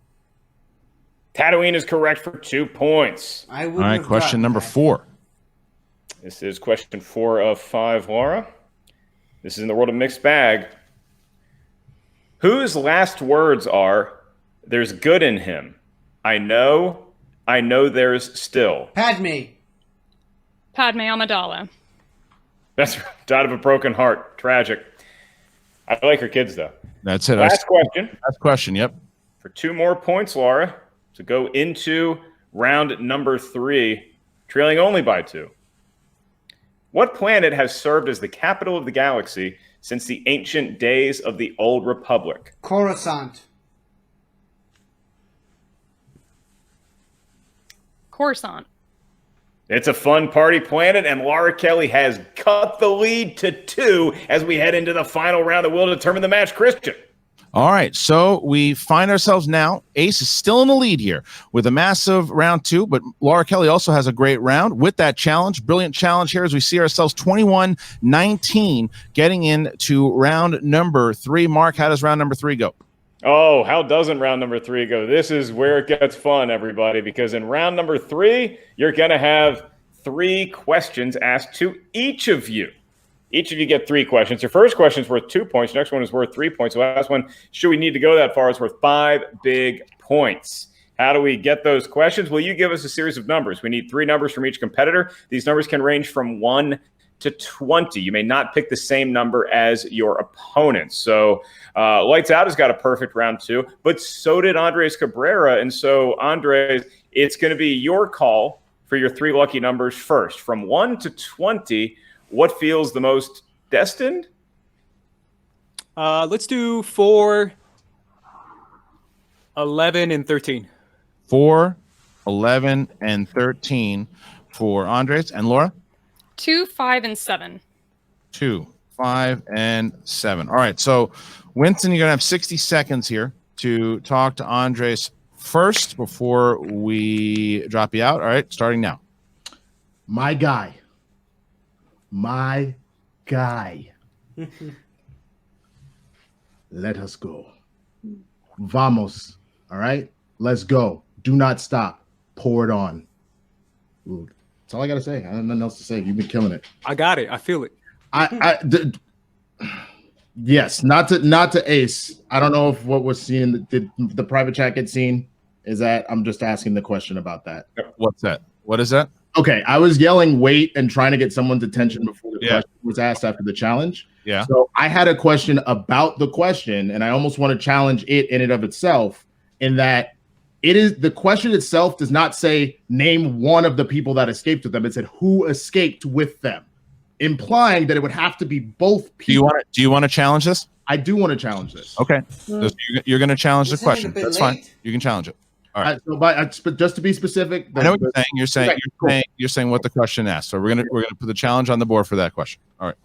Tatooine is correct for 2 points. I would. All right, question number 4. This is question 4 of 5, Laura. This is in the world of mixed bag. Whose last words are, "There's good in him. I know there's still." Padme. Padme Amidala. That's died of a broken heart. Tragic. I like her kids, though. That's it. Last question. Last question. Yep. For 2 more points, Laura, to go into round number 3, trailing only by 2. What planet has served as the capital of the galaxy since the ancient days of the Old Republic? Coruscant. Coruscant. It's a fun party planet, and Laura Kelly has cut the lead to 2 as we head into the final round that will determine the match. Christian. All right, so we find ourselves now. Ace is still in the lead here with a massive round 2, but Laura Kelly also has a great round with that challenge. Brilliant challenge here as we see ourselves 21-19 getting into round number 3. Mark, how does round number 3 go? Oh, how doesn't round number 3 go? This is where it gets fun, everybody, because in round number 3, you're going to have 3 questions asked to each of you. Each of you get 3 questions. Your first question is worth 2 points. Your next one is worth 3 points. The last one, should we need to go that far, is worth 5 big points. How do we get those questions? Well, you give us a series of numbers. We need 3 numbers from each competitor. These numbers can range from 1 to 20. You may not pick the same number as your opponent. So Lights Out has got a perfect round 2, but so did Andres Cabrera. And so, Andres, it's going to be your call for your 3 lucky numbers first. From 1 to 20, what feels the most destined? Let's do 4, 11, and 13. 4, 11, and 13 for Andres. And Laura? 2, 5, and 7. 2, 5, and 7. All right, so Winston, you're going to have 60 seconds here to talk to Andres first before we drop you out. All right, starting now. My guy. Let us go. Vamos. All right? Let's go. Do not stop. Pour it on. Ooh, that's all I got to say. I have nothing else to say. You've been killing it. I got it. I feel it. Yes, not to Ace. I don't know if what was seen did the private chat get seen. Is that I'm just asking the question about that. What's that? What is that? Okay, I was yelling wait and trying to get someone's attention before the question was asked after the challenge. Yeah. So I had a question about the question, and I almost want to challenge it in and of itself, in that it is the question itself does not say name one of the people that escaped with them. It said who escaped with them, implying that it would have to be both people. Do you want to challenge this? I do want to challenge this. Okay. You're going to challenge the Isn't it a question. bit That's late? fine. You can challenge it. All right. But just to be specific, I know what you're saying. Okay, You're saying what the question asked. So we're gonna put the challenge on the board for that question. All right.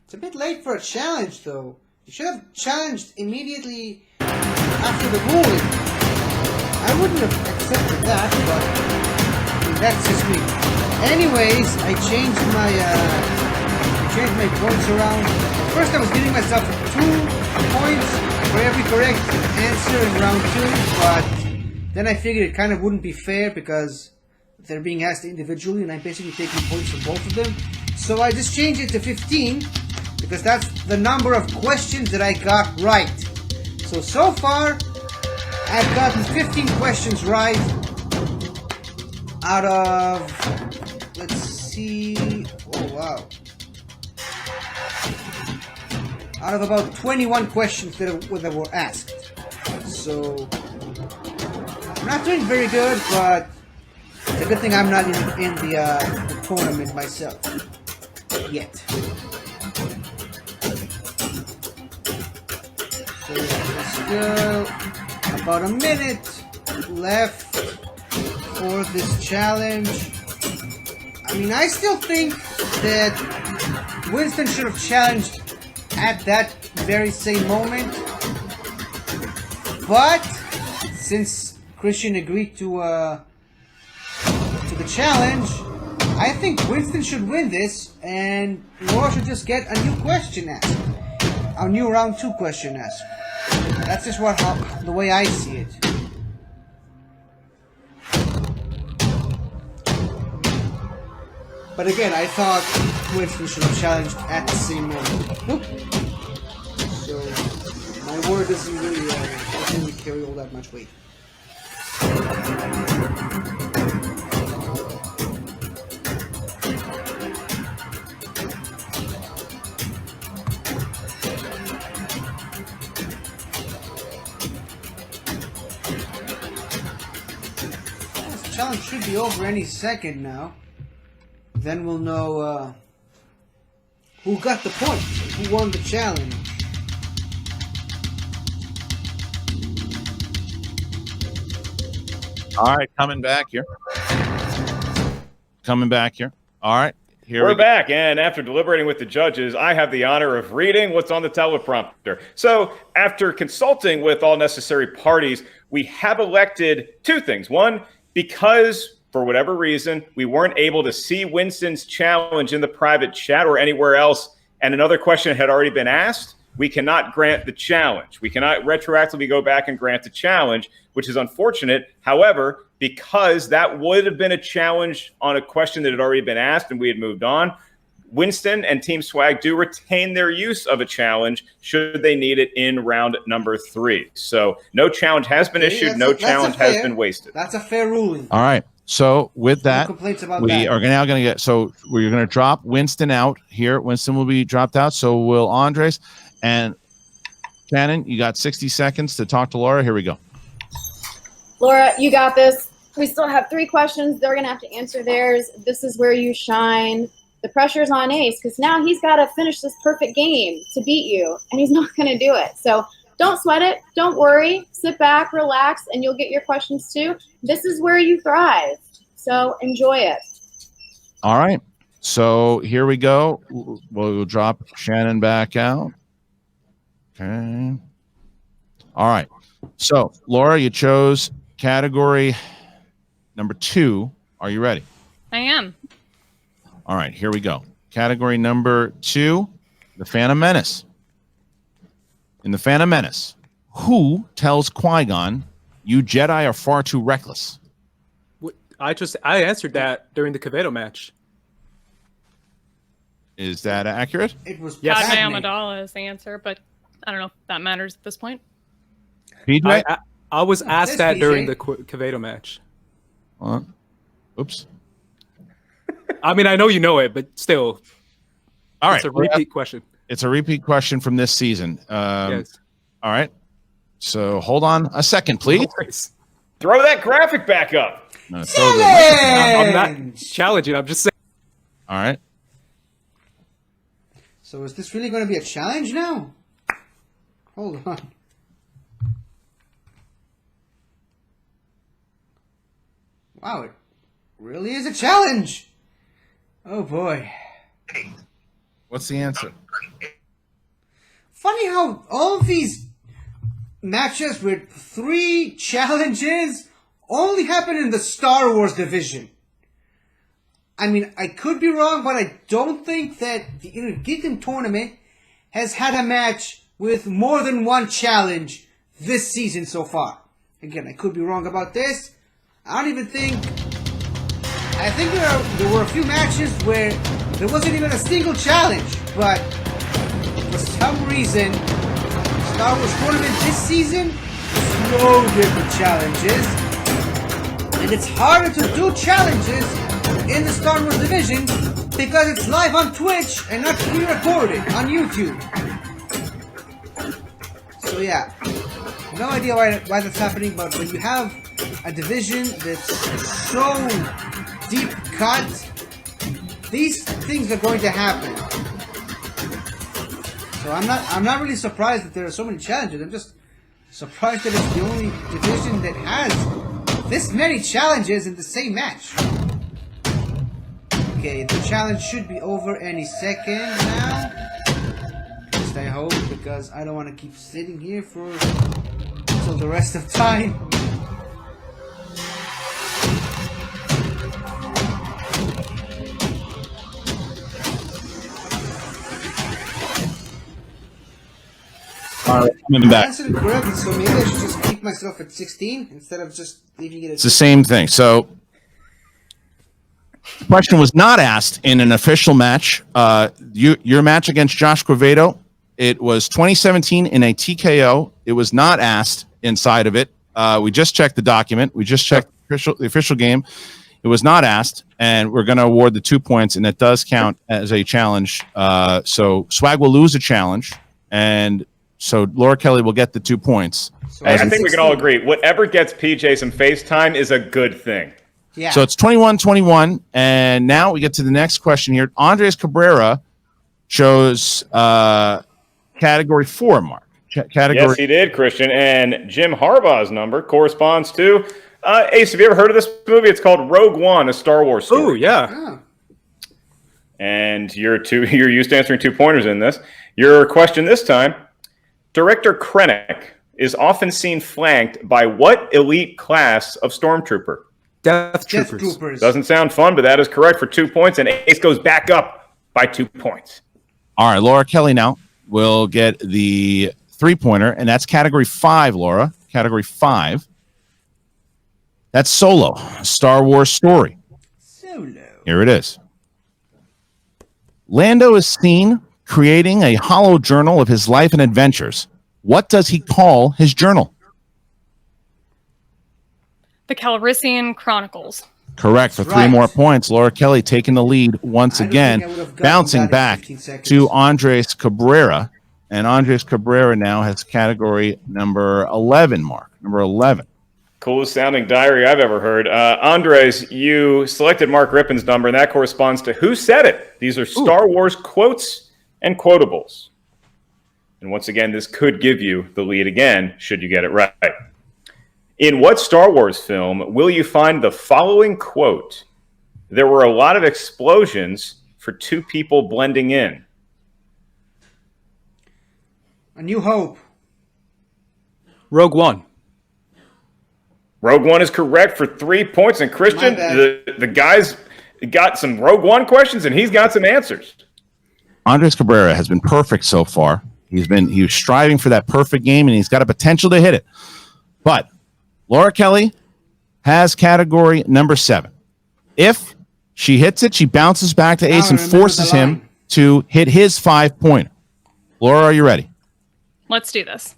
It's a bit late for a challenge, though. You should have challenged immediately after the ruling. I wouldn't have accepted that, but that's just me. Anyways, I changed my points around. First, I was giving myself 2 points for every correct answer in round 2, but then I figured it kind of wouldn't be fair because they're being asked individually, and I'm basically taking points for both of them. So I just changed it to 15 because that's the number of questions that I got right. So far, I've gotten 15 questions right out of, let's see, oh wow, out of about 21 questions that were asked. So I'm not doing very good, but it's a good thing I'm not in the tournament myself yet. So let's go. About a minute left for this challenge. I mean, I still think that Winston should have challenged at that very same moment, but since Christian agreed to the challenge, I think Winston should win this, and Laura should just get a new question asked, a new round 2 question asked. That's just the way I see it. But again, I thought Winston should have challenged at the same moment. Oop. So my word doesn't really carry all that much weight. This challenge should be over any second now. Then we'll know who got the point, who won the challenge. All right, coming back here. All right, here We're we go. back, and after deliberating with the judges, I have the honor of reading what's on the teleprompter. So, after consulting with all necessary parties, we have elected 2 things. One, because for whatever reason, we weren't able to see Winston's challenge in the private chat or anywhere else, and another question had already been asked, we cannot grant the challenge. We cannot retroactively go back and grant the challenge, which is unfortunate. However, because that would have been a challenge on a question that had already been asked and we had moved on, Winston and Team Swag do retain their use of a challenge should they need it in round number 3. So no challenge has been issued. No challenge has been wasted. That's a fair ruling. All right. So with that, complaints about we that. are now going to get. So we're going to drop Winston out here. Winston will be dropped out. So will Andres and Shannon. You got 60 seconds to talk to Laura. Here we go. Laura, you got this. We still have 3 questions. They're going to have to answer theirs. This is where you shine. The pressure's on Ace because now he's got to finish this perfect game to beat you, and he's not going to do it. So don't sweat it. Don't worry. Sit back, relax, and you'll get your questions too. This is where you thrive. So enjoy it. All right. So here we go. We'll drop Shannon back out. Okay. All right. So Laura, you chose category number 2. Are you ready? I am. All right. Here we go. Category number 2, the Phantom Menace. In the Phantom Menace, who tells Qui-Gon, "You Jedi are far too reckless"? I answered that during the Cabrera match. Is that accurate? It was Yes. Padme Padme. Amidala is the answer, but I don't know if that matters at this point. PJ? I was asked Yes, that PJ. during the Quevedo match. Oops. I mean, I know you know it, but still, All right. it's a repeat question. It's a repeat question from this season. Yes. All right. So hold on a second, please. No worries. Throw that graphic back up. I'm gonna throw the mic- I'm not Challenge! challenging. I'm just saying. All right. So is this really going to be a challenge now? Hold on. Wow, it really is a challenge. Oh boy. What's the answer? Funny how all of these matches with 3 challenges only happen in the Star Wars division. I mean, I could be wrong, but I don't think that the Geek tournament has had a match with more than 1 challenge this season so far. Again, I could be wrong about this. I don't even think... I think there were a few matches where there wasn't even a single challenge, but for some reason, Star Wars tournament this season is loaded with challenges, and it's harder to do challenges in the Star Wars division because it's live on Twitch and not pre-recorded on YouTube. So yeah, no idea why that's happening, but when you have a division that's so deep cut, these things are going to happen. So I'm not really surprised that there are so many challenges. I'm just surprised that it's the only division that has this many challenges in the same match. Okay, the challenge should be over any second now. At least I hope, because I don't want to keep sitting here for until the rest of time. All right, coming I back. answered it correctly, so maybe I should just keep myself at 16 instead of just leaving it at It's the same thing. So, the question was not asked in an official match. Your match against Josh Quevedo, it was 2017 in a TKO. It was not asked inside of it. We just checked the document. We just checked the official game. It was not asked, and we're going to award the 2 points, and that does count as a challenge. So Swag will lose a challenge, and so Laura Kelly will get the 2 points. So I think we can all agree, whatever gets PJ some FaceTime is a good thing. Yeah. So it's 21-21, and now we get to the next question here. Andres Cabrera chose category 4, Mark. Category. Yes, he did, Christian. And Jim Harbaugh's number corresponds to... Ace, have you ever heard of this movie? It's called Rogue One, a Star Wars story. Oh, yeah. Oh. And you're used to answering 2-pointers in this. Your question this time, Director Krennic is often seen flanked by what elite class of stormtrooper? Death Death Troopers. Troopers. Doesn't sound fun, but that is correct for 2 points, and Ace goes back up by 2 points. All right, Laura Kelly now will get the 3-pointer, and that's category 5, Laura. Category 5. That's Solo, a Star Wars story. Solo. Here it is. Lando is seen creating a hollow journal of his life and adventures. What does he call his journal? The Calrissian Chronicles. Correct for That's 3 right. more points. Laura Kelly taking the lead once I don't again, think I would have gotten bouncing that in back 15 seconds. to Andres Cabrera. And Andres Cabrera now has category number 11, Mark. Number 11. Coolest sounding diary I've ever heard. Andres, you selected Mark Rippon's number, and that corresponds to Who Said It? These are Star Wars quotes and quotables. And once again, this could give you the lead again, should you get it right. In what Star Wars film will you find the following quote? There were a lot of explosions for 2 people blending in. A New Hope. Rogue One. Rogue One is correct for 3 points. And Christian, My bad. the guy's got some Rogue One questions, and he's got some answers. Andres Cabrera has been perfect so far. He was striving for that perfect game, and he's got a potential to hit it. But Laura Kelly has category number 7. If she hits it, she bounces back to Ace and Remember forces the him line. to hit his 5-pointer. Laura, are you ready? Let's do this.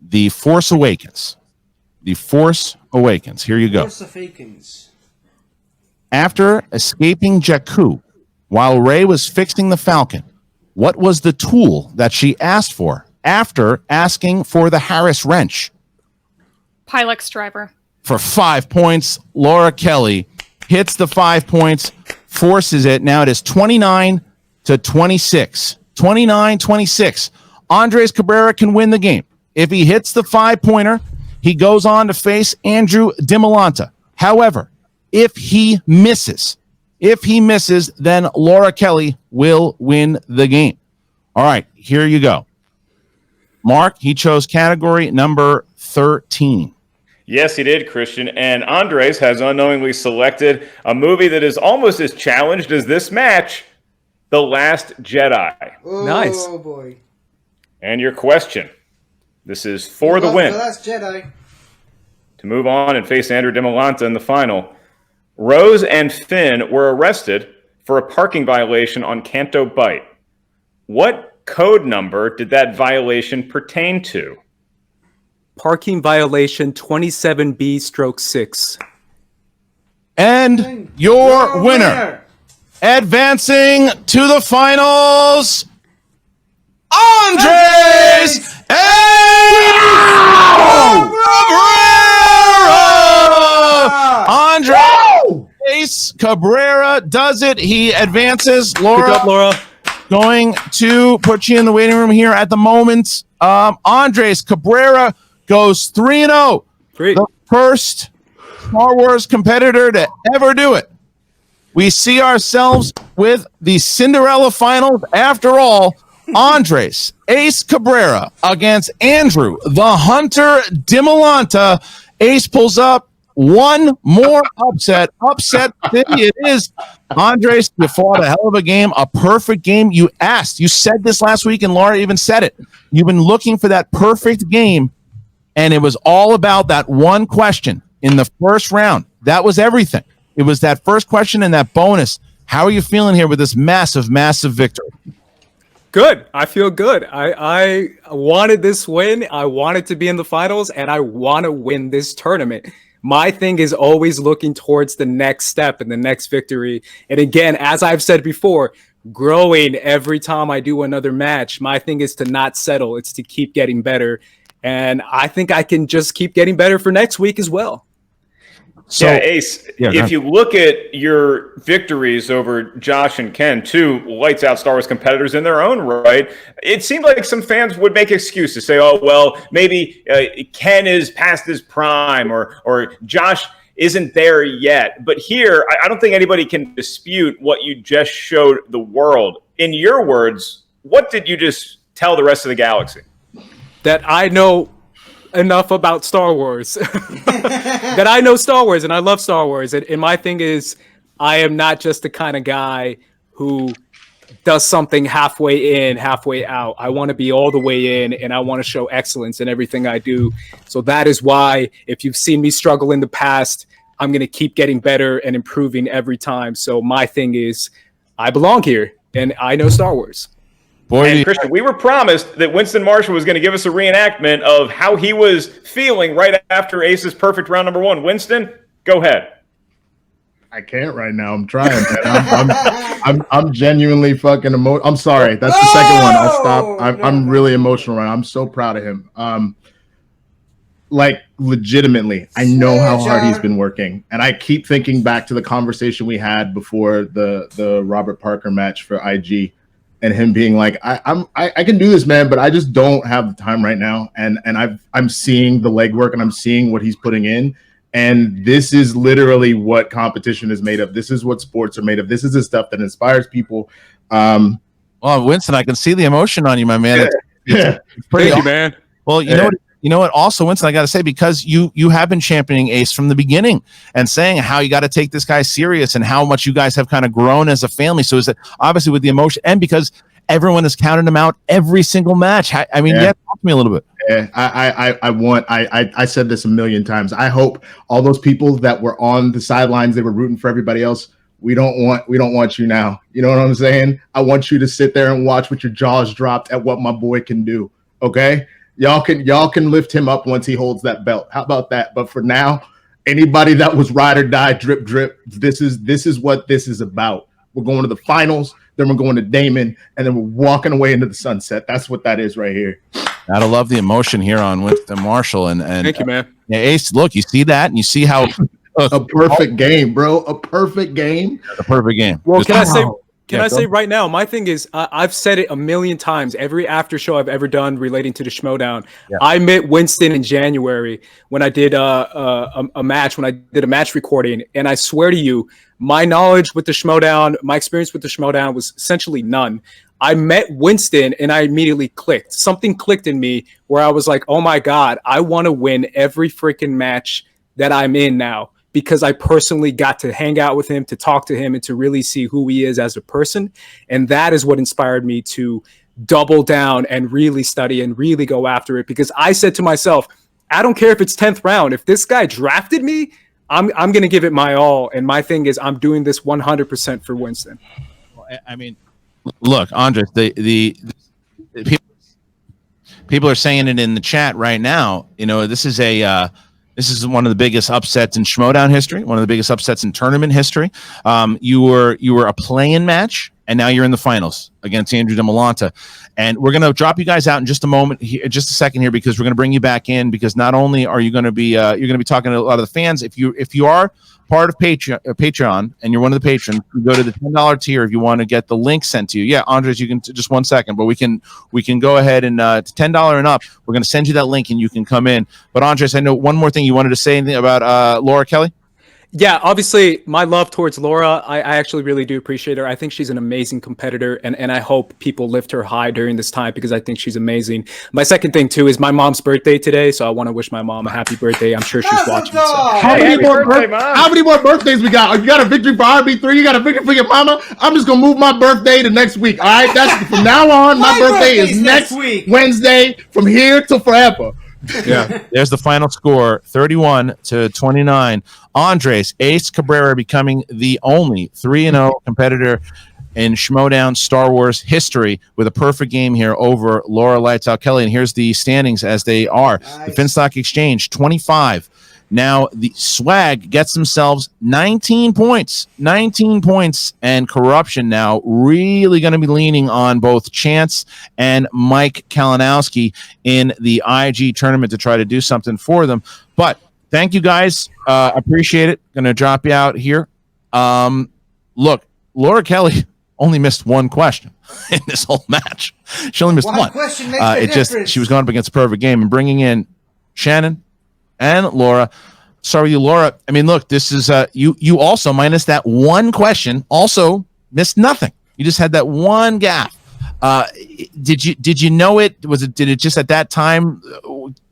The Force Awakens. The Force Awakens. Here you go. Force Awakens. After escaping Jakku, while Rey was fixing the Falcon, what was the tool that she asked for after asking for the Harris wrench? Pilex driver. For 5 points, Laura Kelly hits the 5 points, forces it. Now it is 29-26. 29-26. Andres Cabrera can win the game. If he hits the 5-pointer, he goes on to face Andrew DiMolanta. However, if he misses, then Laura Kelly will win the game. All right, here you go. Mark, he chose category number 13. Yes, he did, Christian. And Andres has unknowingly selected a movie that is almost as challenged as this match, The Last Jedi. Nice. Oh, boy. And your question. This is for the win. The Last Jedi. To move on and face Andrew DiMolanta in the final, Rose and Finn were arrested for a parking violation on Canto Bight. What code number did that violation pertain to? Parking violation 27B/6. And your winner, advancing to the finals, Andres Cabrera! Andres Cabrera does it. He advances. Laura, Pick up, Laura. going to put you in the waiting room here at the moment. Andres Cabrera goes 3-0. The first Star Wars competitor to ever do it. We see ourselves with the Cinderella finals. After all, Andres Ace Cabrera against Andrew the Hunter DiMolanta. Ace pulls up one more upset. Upset city it is. Andres, you fought a hell of a game, a perfect game. You asked. You said this last week, and Laura even said it. You've been looking for that perfect game, and it was all about that one question in the first round. That was everything. It was that first question and that bonus. How are you feeling here with this massive, massive victory? Good. I feel good. I wanted this win. I wanted to be in the finals, and I want to win this tournament. My thing is always looking towards the next step and the next victory. And again, as I've said before, growing every time I do another match. My thing is to not settle. It's to keep getting better. And I think I can just keep getting better for next week as well. So, yeah, Ace, if you look at your victories over Josh and Ken, two lights out Star Wars competitors in their own right, it seemed like some fans would make excuses, say, oh, well, maybe Ken is past his prime or Josh isn't there yet. But here, I don't think anybody can dispute what you just showed the world. In your words, what did you just tell the rest of the galaxy? That I know enough about Star Wars. That I know Star Wars and I love Star Wars. And my thing is, I am not just the kind of guy who does something halfway in, halfway out. I want to be all the way in, and I want to show excellence in everything I do. So that is why, if you've seen me struggle in the past, I'm going to keep getting better and improving every time. So my thing is, I belong here, and I know Star Wars. Boy, and Christian, we were promised that Winston Marshall was going to give us a reenactment of how he was feeling right after Ace's perfect round number one. Winston, go ahead. I can't right now. I'm trying. I'm genuinely fucking emotional. I'm sorry. That's the second one. I'll stop. I'm really emotional right now. I'm so proud of him. Like, legitimately, I know how hard he's been working, and I keep thinking back to the conversation we had before the Robert Parker match for IG. And him being like, I can do this, man, but I just don't have the time right now. And I'm seeing the legwork and I'm seeing what he's putting in. And this is literally what competition is made of. This is what sports are made of. This is the stuff that inspires people. Well, Winston, I can see the emotion on you, my man. It's pretty Thank you, man. Well, you know what? Also, Winston, I got to say, because you have been championing Ace from the beginning and saying how you got to take this guy serious and how much you guys have kind of grown as a family. So is it obviously with the emotion and because everyone has counted him out every single match? I mean, talk to me a little bit. Yeah, I said this a million times. I hope all those people that were on the sidelines, they were rooting for everybody else, we don't want you now. You know what I'm saying? I want you to sit there and watch with your jaws dropped at what my boy can do. Okay, y'all can lift him up once he holds that belt. How about that? But for now, anybody that was ride or die, drip drip, this is what this is about. We're going to the finals, then we're going to Damon, and then we're walking away into the sunset. That's what that is right here. Gotta love the emotion here on Winston Marshall and Thank you, man. Yeah, Ace, look, you see that, and you see how a perfect game, bro. A perfect game. A perfect game. Well, Just- can I say right now, my thing is, I've said it a million times. Every after show I've ever done relating to the Schmoedown, I met Winston in January when I did a match, when I did a match recording, and I swear to you, my knowledge with the Schmoedown, my experience with the Schmoedown was essentially none. I met Winston and I immediately clicked. Something clicked in me where I was like, oh my God, I want to win every freaking match that I'm in now, because I personally got to hang out with him, to talk to him, and to really see who he is as a person. And that is what inspired me to double down and really study and really go after it, because I said to myself, I don't care if it's 10th round. If this guy drafted me, I'm going to give it my all. And my thing is, I'm doing this 100% for Winston. I mean, look, Andres, the people are saying it in the chat right now. You know, this is one of the biggest upsets in Schmoedown history, one of the biggest upsets in tournament history. You were a play-in match, and now you're in the finals against Andrew DeMolanta. And we're going to drop you guys out in just a moment, just a second here, because we're going to bring you back in, because not only are you going to be you're going to be talking to a lot of the fans. If you are part of Patreon and you're one of the patrons, you go to the $10 tier if you want to get the link sent to you. Yeah, Andres, you can just 1 second, but we can go ahead and to $10 and up, we're going to send you that link and you can come in. But Andres, I know one more thing you wanted to say about Laura Kelly. Yeah, obviously, my love towards Laura, I actually really do appreciate her. I think she's an amazing competitor, and I hope people lift her high during this time, because I think she's amazing. My second thing, too, is my mom's birthday today, so I want to wish my mom a happy birthday. I'm sure she's watching. So. How many more birthdays we got? You got a victory for RB3, you got a victory for your mama? I'm just going to move my birthday to next week, all right? That's from now on, my birthday is next week. Wednesday, from here till forever. Yeah, there's the final score, 31-29. Andres Ace Cabrera becoming the only 3-0 competitor in Schmoedown Star Wars history with a perfect game here over Laura Lights Out Kelly. And here's the standings as they are. Nice. The Finstock Exchange, 25. Now the Swag gets themselves 19 points, and Corruption now really going to be leaning on both Chance and Mike Kalinowski in the IG tournament to try to do something for them. But thank you guys. Appreciate it. Going to drop you out here. Look, Laura Kelly only missed one question in this whole match. She only missed one. Question makes the difference. She was going up against a perfect game, and bringing in Shannon and Laura. Sorry, you, Laura. I mean, look, this is you also minus that one question, also missed nothing. You just had that one gap. Did you know it? Did it just at that time?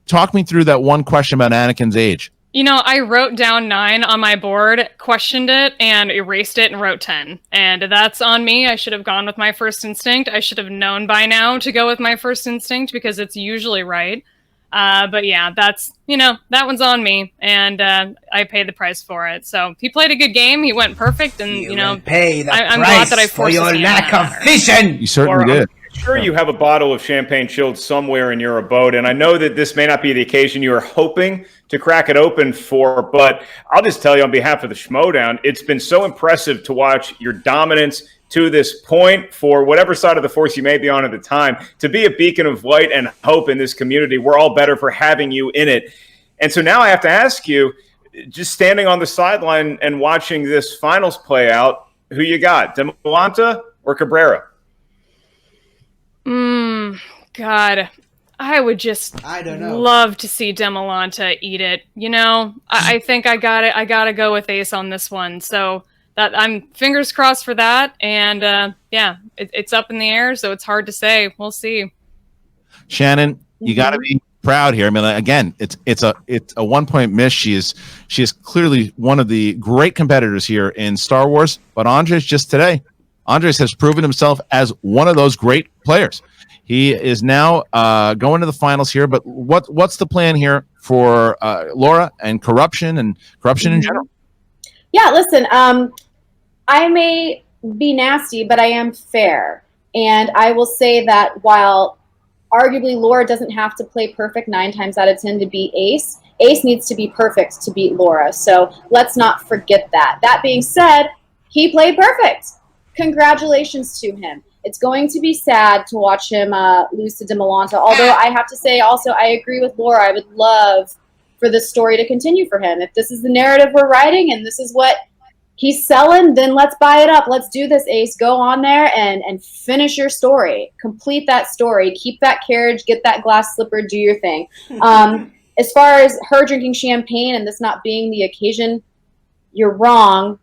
Talk me through that one question about Anakin's age. You know, I wrote down 9 on my board, questioned it, and erased it and wrote 10. And that's on me. I should have gone with my first instinct. I should have known by now to go with my first instinct, because it's usually right. But yeah, that's, that one's on me, and I paid the price for it. So he played a good game. He went perfect, and pay the I'm price glad that I for forced your his hand lack on of that. vision. You certainly did. I'm sure you have a bottle of champagne chilled somewhere in your abode, and I know that this may not be the occasion you are hoping to crack it open for, but I'll just tell you on behalf of the Schmoedown, it's been so impressive to watch your dominance to this point for whatever side of the force you may be on at the time, to be a beacon of light and hope in this community. We're all better for having you in it. And so now I have to ask you, just standing on the sideline and watching this finals play out, who you got, DeMolanta or Cabrera? God, I would just love to see DeMolanta eat it. I think I gotta go with Ace on this one. So that I'm fingers crossed for that. And it's up in the air, so it's hard to say. We'll see. Shannon, you got to be proud here. I mean, again, it's a 1-point miss. She is clearly one of the great competitors here in Star Wars. But Andres Andres has proven himself as one of those great players. He is now going to the finals here. But what's the plan here for Laura and Corruption in general? Yeah, listen, I may be nasty, but I am fair. And I will say that while arguably Laura doesn't have to play perfect 9 times out of 10 to beat Ace, Ace needs to be perfect to beat Laura. So let's not forget that. That being said, he played perfect. Congratulations to him. It's going to be sad to watch him lose to Demolanta. Although I have to say also, I agree with Laura. I would love for this story to continue for him. If this is the narrative we're writing and this is what he's selling, then let's buy it up. Let's do this, Ace. Go on there and finish your story. Complete that story. Keep that carriage. Get that glass slipper. Do your thing. As far as her drinking champagne and this not being the occasion, you're wrong.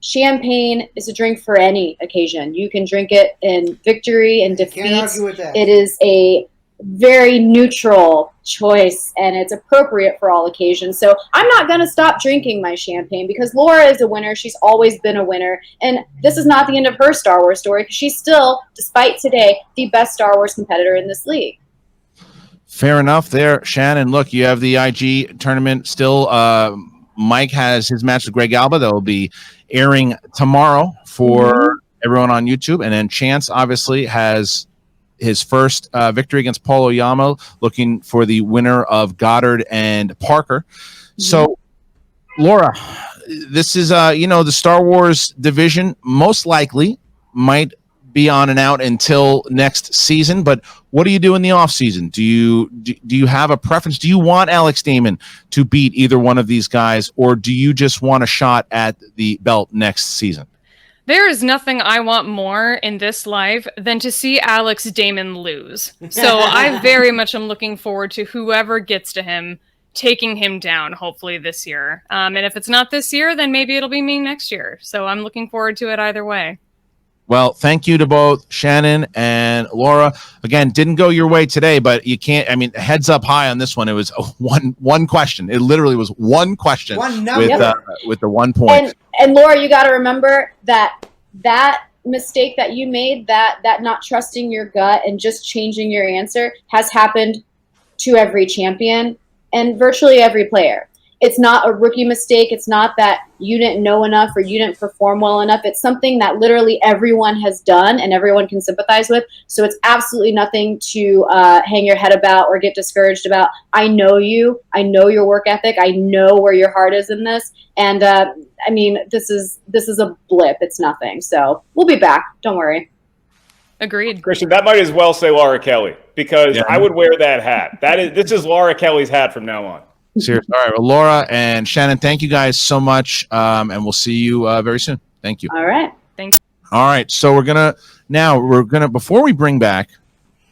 Champagne is a drink for any occasion. You can drink it in victory and defeat. Can't argue with that. It is a very neutral choice and it's appropriate for all occasions. So I'm not going to stop drinking my champagne because Laura is a winner. She's always been a winner. And this is not the end of her Star Wars story because she's still, despite today, the best Star Wars competitor in this league. Fair enough there, Shannon. Look, you have the IG tournament still. Mike has his match with Greg Alba that will be airing tomorrow for everyone on YouTube. And then Chance obviously has his first victory against Paul Oyama, looking for the winner of Goddard and Parker. So, Laura, this is, the Star Wars division most likely might be on and out until next season, but what do you do in the off season? Do you have a preference? Do you want Alex Damon to beat either one of these guys, or do you just want a shot at the belt next season? There is nothing I want more in this life than to see Alex Damon lose. So I very much am looking forward to whoever gets to him, taking him down, hopefully this year. And if it's not this year, then maybe it'll be me next year. So I'm looking forward to it either way. Well, thank you to both Shannon and Laura. Again, didn't go your way today, but you can't, heads up high on this one. It was one question. It literally was one question with the 1 point. And Laura, you got to remember that mistake that you made, that not trusting your gut and just changing your answer has happened to every champion and virtually every player. It's not a rookie mistake. It's not that you didn't know enough or you didn't perform well enough. It's something that literally everyone has done and everyone can sympathize with. So it's absolutely nothing to hang your head about or get discouraged about. I know you. I know your work ethic. I know where your heart is in this. And this is a blip. It's nothing. So we'll be back. Don't worry. Agreed. Christian, that might as well say Laura Kelly because I would wear that hat. This is Laura Kelly's hat from now on. Seriously. All right. Well, Laura and Shannon, thank you guys so much. And we'll see you very soon. Thank you. All right. Thanks. All right. So before we bring back,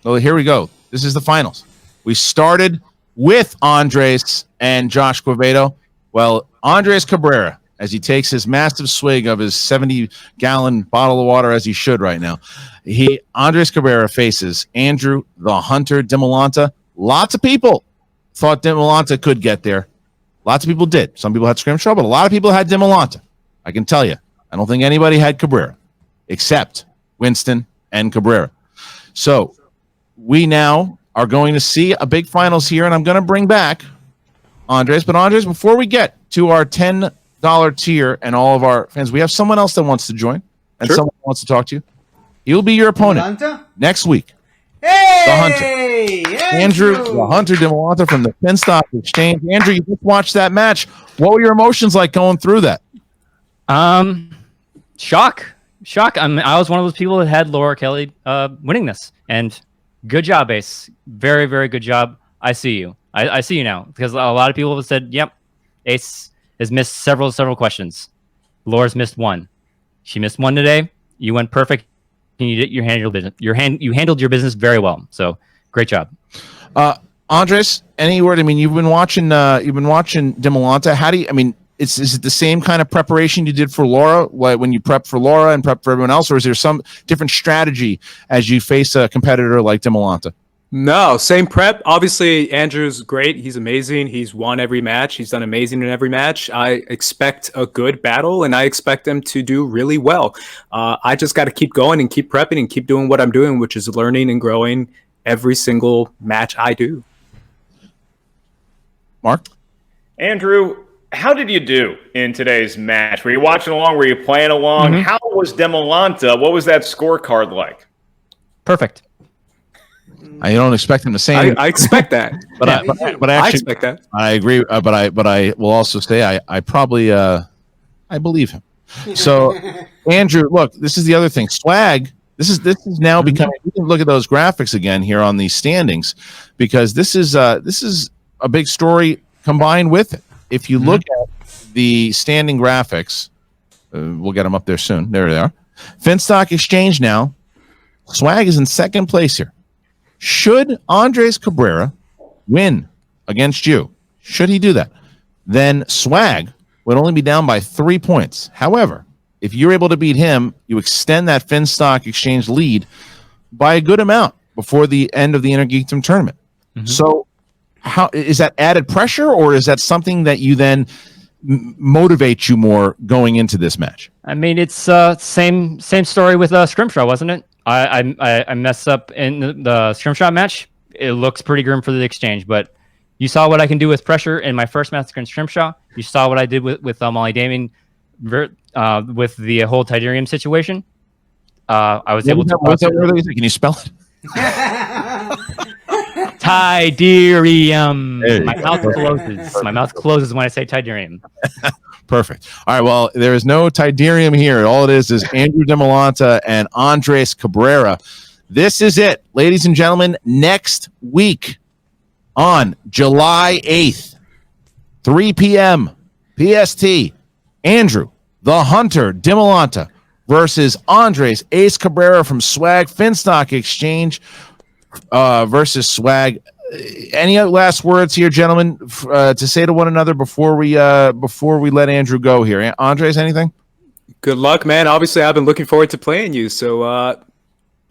here we go. This is the finals. We started with Andres and Josh Quevedo. Well, Andres Cabrera, as he takes his massive swig of his 70-gallon bottle of water, as he should right now, Andres Cabrera faces Andrew the Hunter Demolanta. Lots of people thought Demolanta could get there. Lots of people did. Some people had Scrimshaw, but a lot of people had Demolanta. I can tell you. I don't think anybody had Cabrera except Winston and Cabrera. So we now are going to see a big finals here, and I'm going to bring back Andres. But Andres, before we get to our $10 tier and all of our fans, we have someone else that wants to join and someone wants to talk to you. He'll be your opponent next week. Hey, the Hunter. Andrew the Hunter Demolanta from the Pin Stop Exchange. Andrew, you just watched that match. What were your emotions like going through that? Shock. I was one of those people that had Laura Kelly winning this. And good job, Ace. Very, very good job. I see you. I see you now. Because a lot of people have said, yep, Ace has missed several questions. Laura's missed one. She missed one today. You went perfect. You handled business. You handled your business very well. So great job, Andres. Any word? You've been watching Demolanta. How do you? Is it the same kind of preparation you did for Laura when you prep for Laura and prep for everyone else, or is there some different strategy as you face a competitor like Demolanta? No, same prep. Obviously, Andrew's great. He's amazing. He's won every match. He's done amazing in every match. I expect a good battle, and I expect him to do really well. I just got to keep going and keep prepping and keep doing what I'm doing, which is learning and growing every single match I do. Mark? Andrew, how did you do in today's match? Were you watching along? Were you playing along? How was Demolanta? What was that scorecard like? Perfect. I don't expect him to say anything. I expect that. But Yeah. but I actually, expect that. I agree. But I will also say I probably I believe him. So Andrew, look, this is the other thing. Swag. This is now becoming. You can look at those graphics again here on these standings, because this is a big story combined with it. If you look at the standing graphics, we'll get them up there soon. There they are. Finstock Exchange now. Swag is in second place here. Should Andres Cabrera win against you, should he do that, then Swag would only be down by 3 points. However, if you're able to beat him, you extend that Finstock Exchange lead by a good amount before the end of the Inner Geekdom tournament. So how is that added pressure, or is that something that you then motivate you more going into this match? I mean, it's same story with Scrimshaw, wasn't it? I messed up in the Scrimshaw match. It looks pretty grim for the Exchange, but you saw what I can do with pressure in my first match against Scrimshaw. You saw what I did with Molly Damien with the whole Tidarium situation. I was able to. Can you spell it? Tidarium. My mouth closes. My mouth closes when I say Tidarium. Perfect. All right. Well, there is no Tidarium here. All it is Andrew Demolanta and Andres Cabrera. This is it, ladies and gentlemen. Next week on July 8th, 3 p.m. PST, Andrew the Hunter Demolanta versus Andres Ace Cabrera from Swag Finstock Exchange versus Swag. Any last words here, gentlemen, to say to one another before we let Andrew go here? Andres, anything? Good luck, man. Obviously, I've been looking forward to playing you, so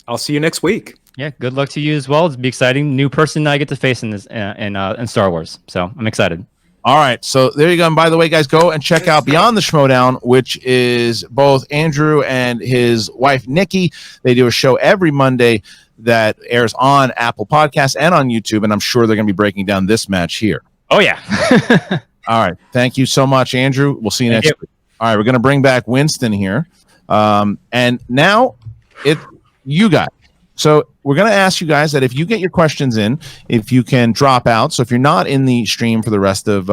I'll see you next week. Yeah, good luck to you as well. It's be exciting. New person I get to face in this in Star Wars, so I'm excited. All right, so there you go. And by the way, guys, go and check out Beyond the Schmoedown, which is both Andrew and his wife Nikki. They do a show every Monday that airs on Apple Podcasts and on YouTube, and I'm sure they're going to be breaking down this match here. Oh, yeah. All right. Thank you so much, Andrew. We'll see you next week. All right, we're going to bring back Winston here. And now you guys. So we're going to ask you guys that if you get your questions in, if you can drop out. So if you're not in the stream for the rest of,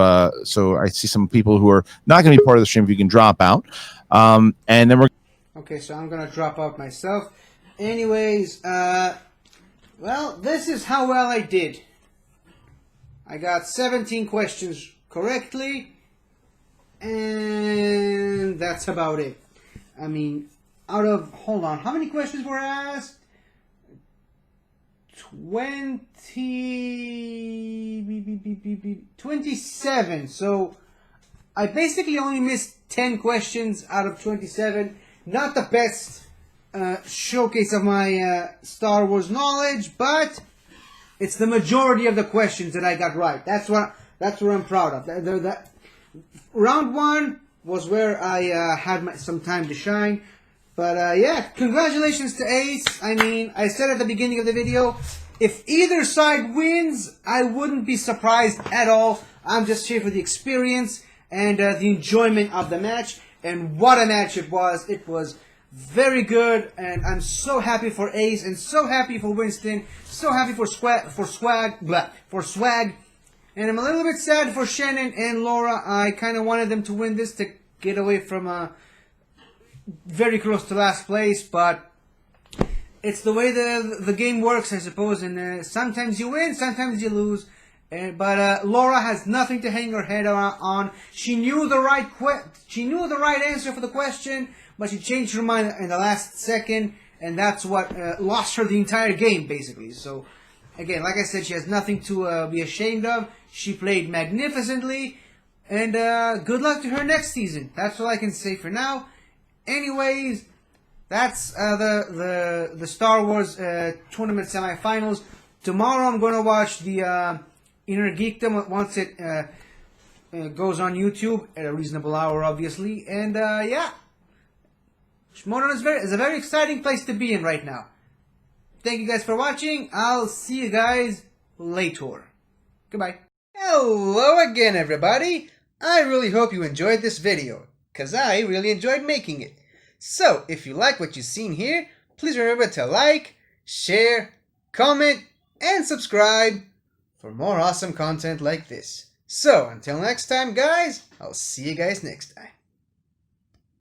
so I see some people who are not going to be part of the stream, if you can drop out. And then we're. Okay, so I'm going to drop out myself. Anyways, well, this is how well I did. I got 17 questions correctly, and that's about it. I mean, hold on, how many questions were asked? 27. So I basically only missed 10 questions out of 27. Not the best showcase of my Star Wars knowledge, but it's the majority of the questions that I got right. That's what I'm proud of. Round 1 was where I had some time to shine. But yeah, congratulations to Ace. I mean, I said at the beginning of the video, if either side wins, I wouldn't be surprised at all. I'm just here for the experience and the enjoyment of the match. And what a match it was. It was very good, and I'm so happy for Ace and so happy for Winston, so happy for Swag, and I'm a little bit sad for Shannon and Laura. I kind of wanted them to win this to get away from very close to last place, but it's the way the game works, I suppose, and sometimes you win, sometimes you lose. But Laura has nothing to hang her head on. She knew the right answer for the question, but she changed her mind in the last second, and that's what lost her the entire game, basically. So, again, like I said, she has nothing to be ashamed of. She played magnificently, and good luck to her next season. That's all I can say for now. Anyways, that's the Star Wars tournament semifinals. Tomorrow I'm going to watch the Inner Geekdom once it goes on YouTube at a reasonable hour, obviously. And yeah, Schmoedown is a very exciting place to be in right now. Thank you guys for watching. I'll see you guys later. Goodbye. Hello again, everybody. I really hope you enjoyed this video, cause I really enjoyed making it. So, if you like what you've seen here, please remember to like, share, comment, and subscribe for more awesome content like this. So, until next time, guys, I'll see you guys next time.